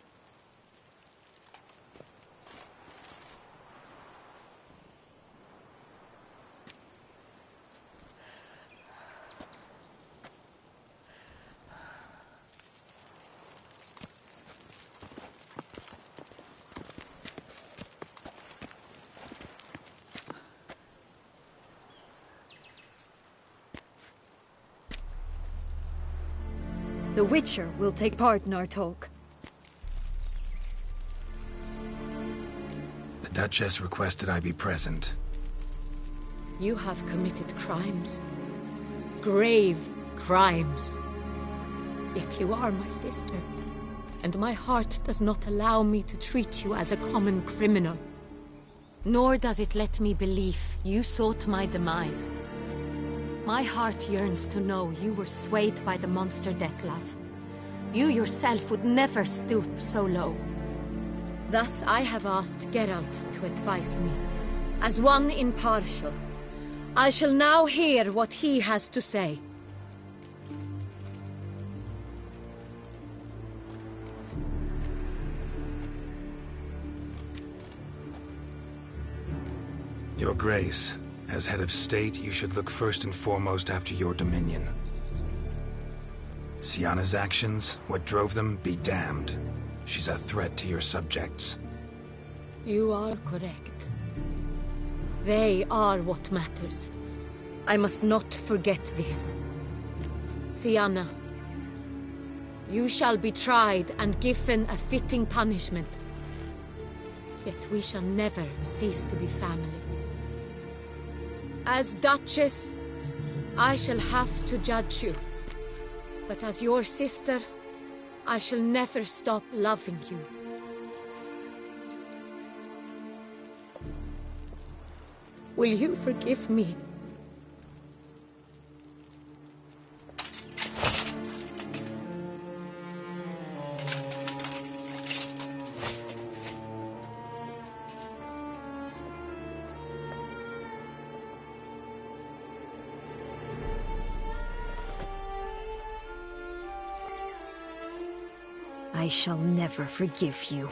The Witcher will take part in our talk. The Duchess requested I be present. You have committed crimes. Grave crimes. Yet you are my sister, and my heart does not allow me to treat you as a common criminal. Nor does it let me believe you sought my demise. My heart yearns to know you were swayed by the monster Detlaff. You yourself would never stoop so low. Thus I have asked Geralt to advise me, as one impartial. I shall now hear what he has to say. Your Grace, as head of state, you should look first and foremost after your dominion. Siana's actions, what drove them, be damned. She's a threat to your subjects. You are correct. They are what matters. I must not forget this. Siana, you shall be tried and given a fitting punishment. Yet we shall never cease to be family. As Duchess, I shall have to judge you. But as your sister, I shall never stop loving you. Will you forgive me? I shall never forgive you.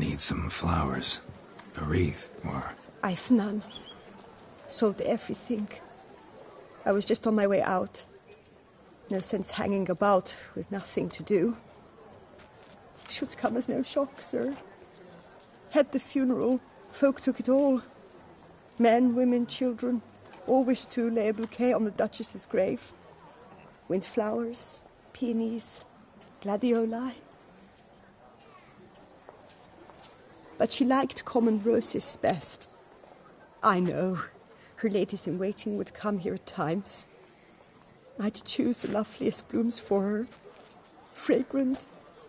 Need some flowers. A wreath, or... I've none. Sold everything. I was just on my way out. No sense hanging about with nothing to do. Should come as no shock, sir. Had the funeral, folk took it all. Men, women, children, all wished to lay a bouquet on the Duchess's grave. Windflowers, peonies, gladioli. But she liked common roses best. I know, her ladies-in-waiting would come here at times. I'd choose the loveliest blooms for her. Fragrant,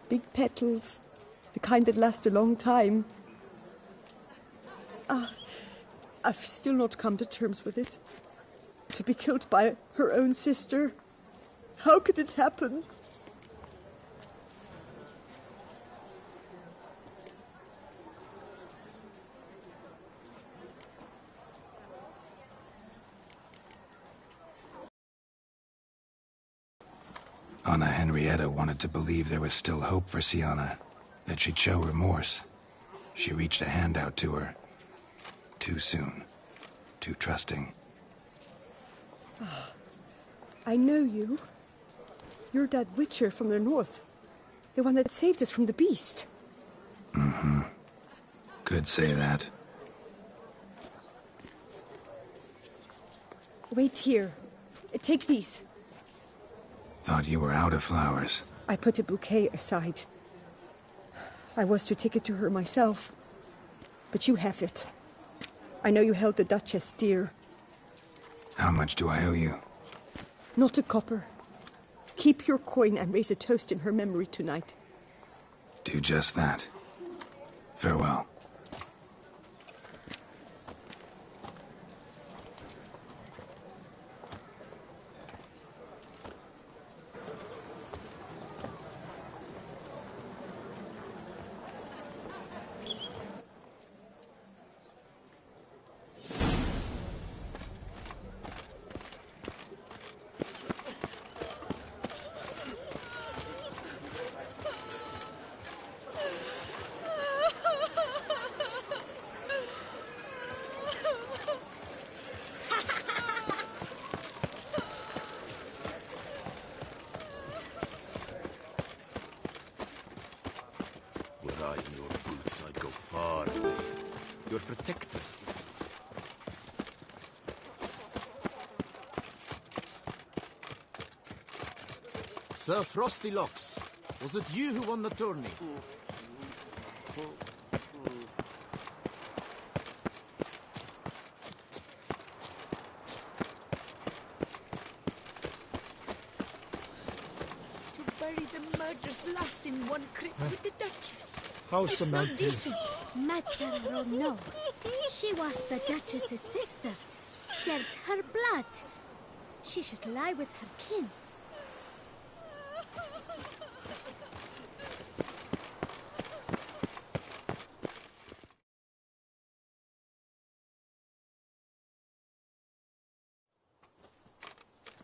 big petals, the kind that last a long time. I've still not come to terms with it. To be killed by her own sister. How could it happen? Anna Henrietta wanted to believe there was still hope for Sienna, that she'd show remorse. She reached a hand out to her. Too soon. Too trusting. Oh, I know you. You're that witcher from the north. The one that saved us from the beast. Mm-hmm. Could say that. Wait here. Take these. Thought you were out of flowers. I put a bouquet aside. I was to take it to her myself. But you have it. I know you held the Duchess dear. How much do I owe you? Not a copper. Keep your coin and raise a toast in her memory tonight. Do just that. Farewell. Your protectors. Sir Frostylocks, was it you who won the tourney? To bury the murderous lass in one crypt with the Duchess. How It's Samantha? not decent. Matter or no, she was the Duchess's sister, shared her blood. She should lie with her kin.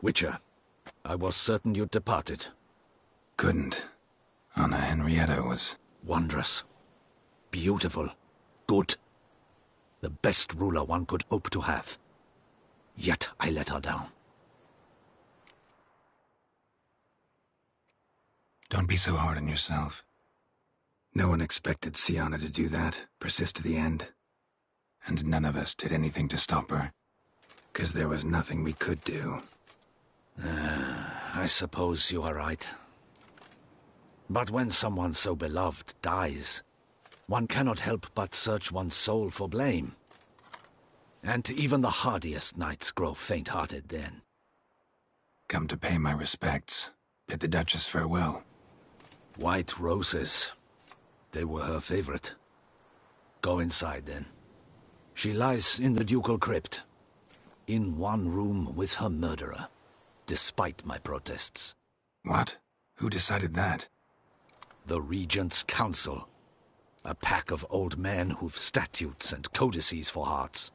Witcher, I was certain you'd departed. Couldn't. Anna Henrietta was... wondrous. Beautiful. Good. The best ruler one could hope to have. Yet I let her down. Don't be so hard on yourself. No one expected Sienna to do that, persist to the end. And none of us did anything to stop her. 'Cause there was nothing we could do. I suppose you are right. But when someone so beloved dies, one cannot help but search one's soul for blame. And even the hardiest knights grow faint-hearted then. Come to pay my respects. Bid the Duchess farewell. White roses. They were her favorite. Go inside, then. She lies in the ducal crypt. In one room with her murderer. Despite my protests. What? Who decided that? The Regent's Council. A pack of old men who've statutes and codices for hearts.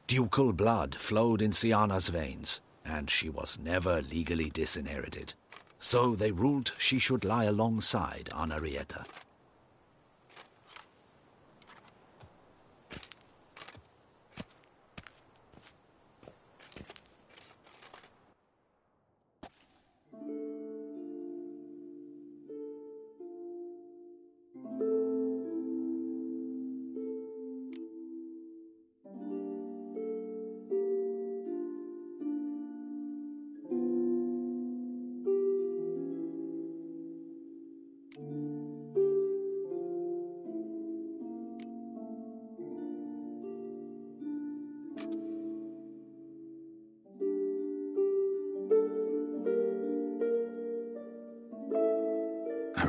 Ducal blood flowed in Sienna's veins, and she was never legally disinherited. So they ruled she should lie alongside Anna Henrietta.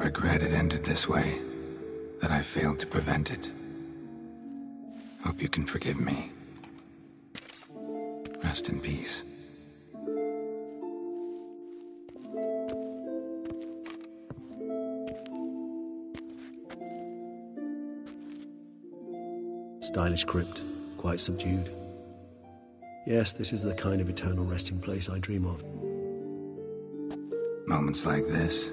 regret it ended this way, that I failed to prevent it. Hope you can forgive me. Rest in peace. Stylish crypt, quite subdued. Yes, this is the kind of eternal resting place I dream of. Moments like this,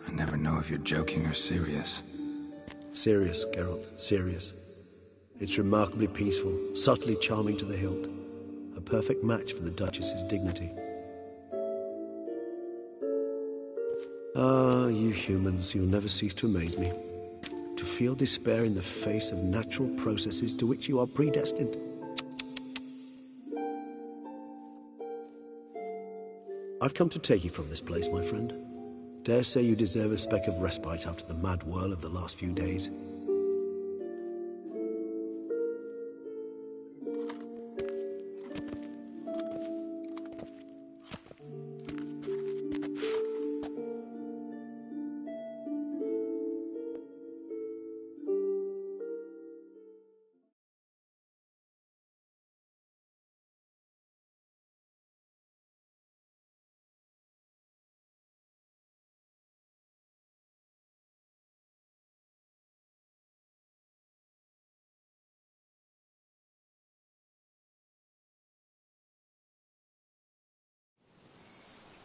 I never know if you're joking or serious. Serious, Geralt, serious. It's remarkably peaceful, subtly charming to the hilt. A perfect match for the Duchess's dignity. Ah, you humans, you'll never cease to amaze me. To feel despair in the face of natural processes to which you are predestined. I've come to take you from this place, my friend. Dare say you deserve a speck of respite after the mad whirl of the last few days.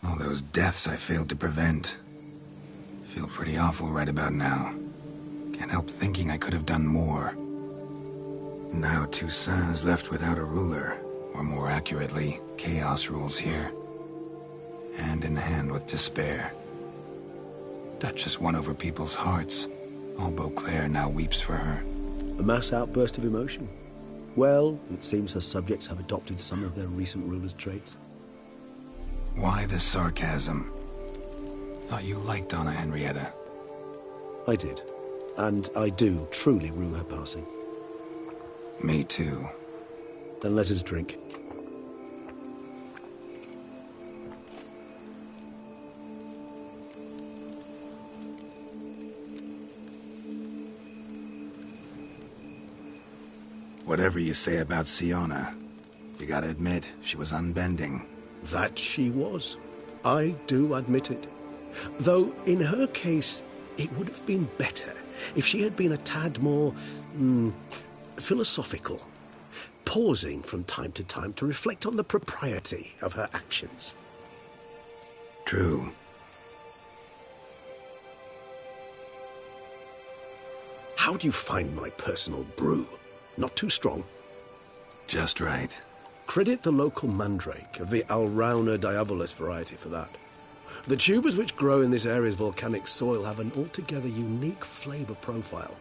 All those deaths I failed to prevent. Feel pretty awful right about now. Can't help thinking I could have done more. Now Toussaint's left without a ruler, or more accurately, chaos rules here. Hand in hand with despair. Duchess won over people's hearts. All Beauclair now weeps for her. A mass outburst of emotion. Well, it seems her subjects have adopted some of their recent ruler's traits. Why the sarcasm? Thought you liked Donna Henrietta. I did. And I do truly rue her passing. Me too. Then let us drink. Whatever you say about Siona, you gotta admit, she was unbending. That she was. I do admit it. Though, in her case, it would have been better if she had been a tad more, philosophical, pausing from time to time to reflect on the propriety of her actions. True. How do you find my personal brew? Not too strong? Just right. Credit the local mandrake of the Alrauna diabolus variety for that. The tubers which grow in this area's volcanic soil have an altogether unique flavour profile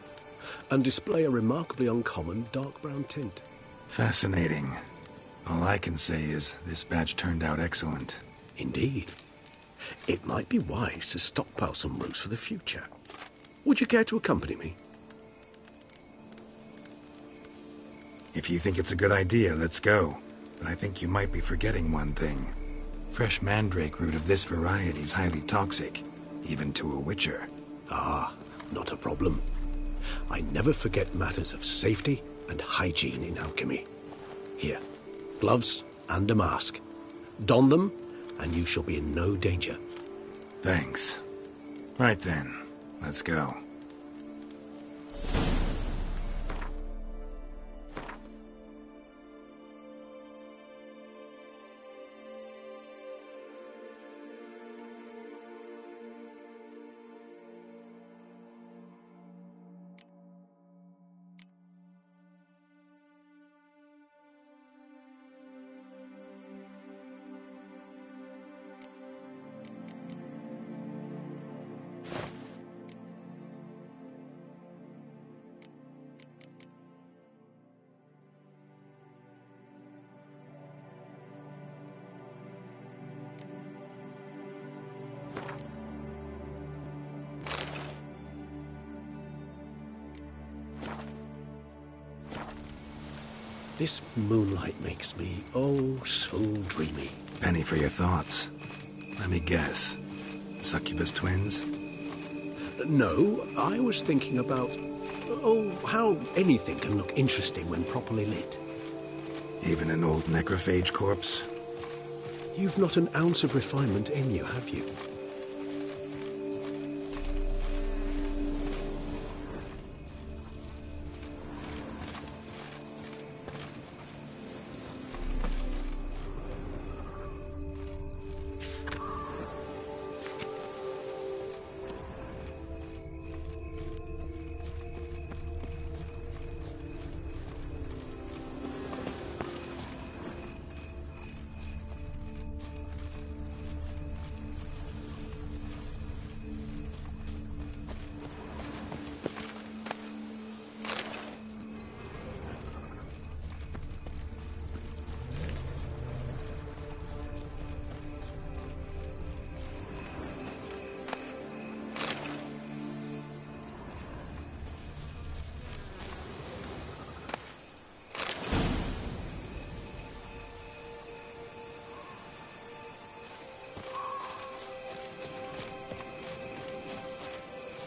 and display a remarkably uncommon dark brown tint. Fascinating. All I can say is this batch turned out excellent. Indeed. It might be wise to stockpile some roots for the future. Would you care to accompany me? If you think it's a good idea, let's go. But I think you might be forgetting one thing. Fresh mandrake root of this variety is highly toxic, even to a witcher. Ah, not a problem. I never forget matters of safety and hygiene in alchemy. Here, gloves and a mask. Don them, and you shall be in no danger. Thanks. Right then, let's go. This moonlight makes me, oh, so dreamy. Penny for your thoughts. Let me guess. Succubus twins? No, I was thinking about... oh, how anything can look interesting when properly lit. Even an old necrophage corpse? You've not an ounce of refinement in you, have you?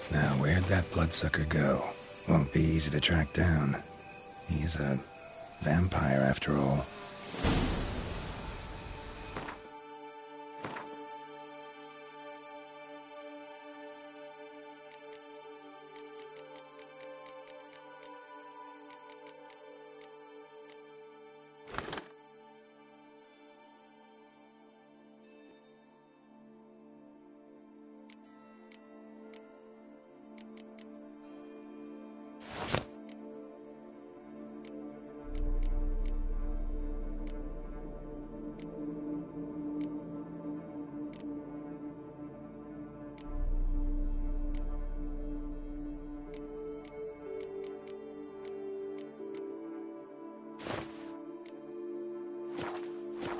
Now, where'd that bloodsucker go? Won't be easy to track down. He's a vampire, after all.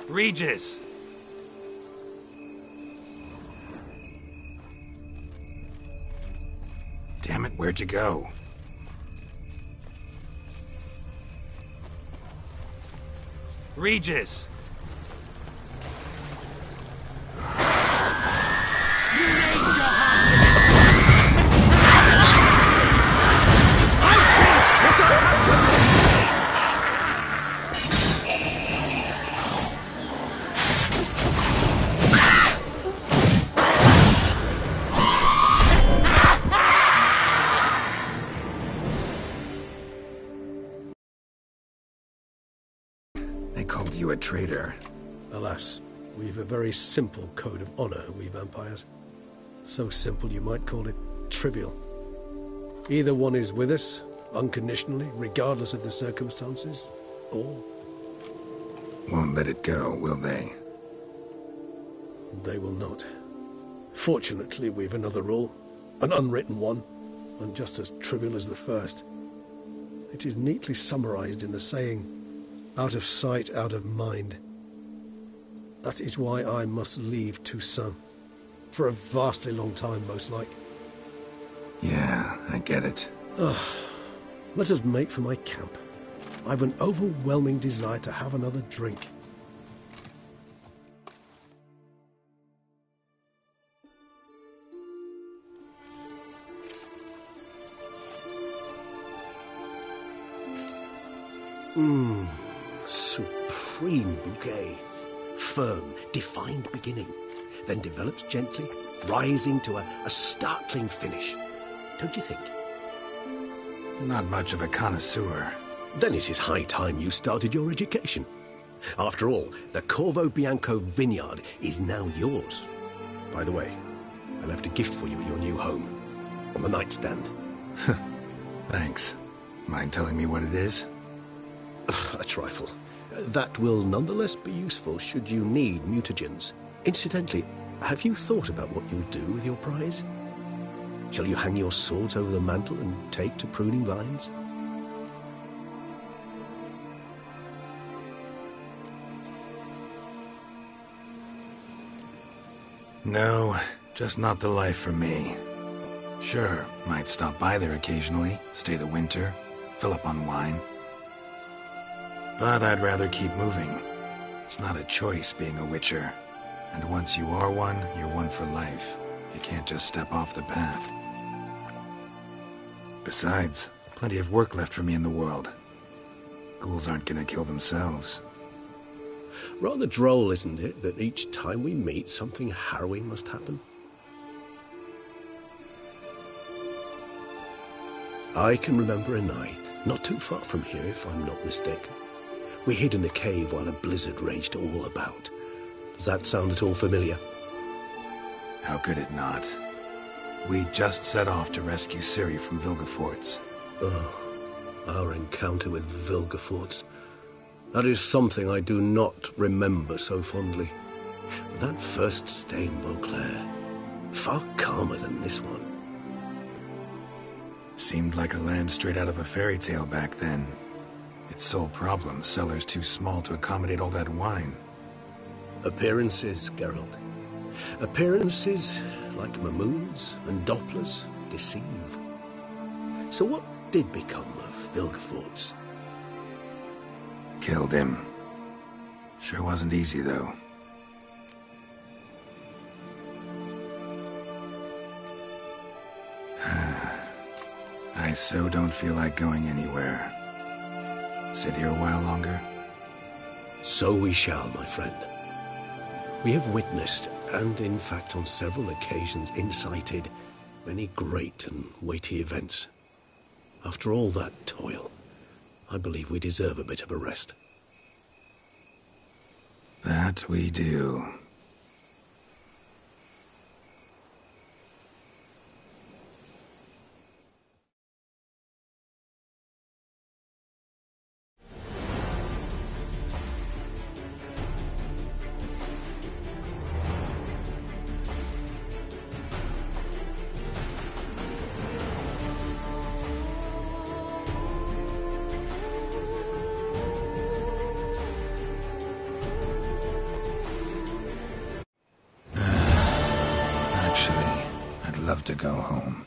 Regis! Damn it, where'd you go? Regis! You a traitor? Alas, we've a very simple code of honor, we vampires. So simple you might call it trivial. Either one is with us, unconditionally, regardless of the circumstances, or... Won't let it go, will they? They will not. Fortunately, we've another rule, an unwritten one, and just as trivial as the first. It is neatly summarized in the saying, out of sight, out of mind. That is why I must leave Toussaint. For a vastly long time, most like. Yeah, I get it. Let us make for my camp. I've an overwhelming desire to have another drink. Supreme bouquet. Firm, defined beginning, then develops gently, rising to a startling finish. Don't you think? Not much of a connoisseur. Then it is high time you started your education. After all, the Corvo Bianco vineyard is now yours. By the way, I left a gift for you at your new home. On the nightstand. Thanks. Mind telling me what it is? A trifle. That will nonetheless be useful should you need mutagens. Incidentally, have you thought about what you'll do with your prize? Shall you hang your swords over the mantle and take to pruning vines? No, just not the life for me. Sure, might stop by there occasionally, stay the winter, fill up on wine. But I'd rather keep moving. It's not a choice being a witcher. And once you are one, you're one for life. You can't just step off the path. Besides, plenty of work left for me in the world. Ghouls aren't gonna kill themselves. Rather droll, isn't it, that each time we meet, something harrowing must happen? I can remember a night, not too far from here if I'm not mistaken. We hid in a cave while a blizzard raged all about. Does that sound at all familiar? How could it not? We just set off to rescue Ciri from Vilgefortz. Oh, our encounter with Vilgefortz. That is something I do not remember so fondly. But that first stay in Beauclair, far calmer than this one. Seemed like a land straight out of a fairy tale back then. Its sole problem, cellars too small to accommodate all that wine. Appearances, Geralt. Appearances, like Mamoons and Dopplers, deceive. So what did become of Vilgefortz? Killed him. Sure wasn't easy, though. I so don't feel like going anywhere. Sit here a while longer? So we shall, my friend. We have witnessed, and in fact on several occasions incited, many great and weighty events. After all that toil, I believe we deserve a bit of a rest. That we do. Actually, I'd love to go home.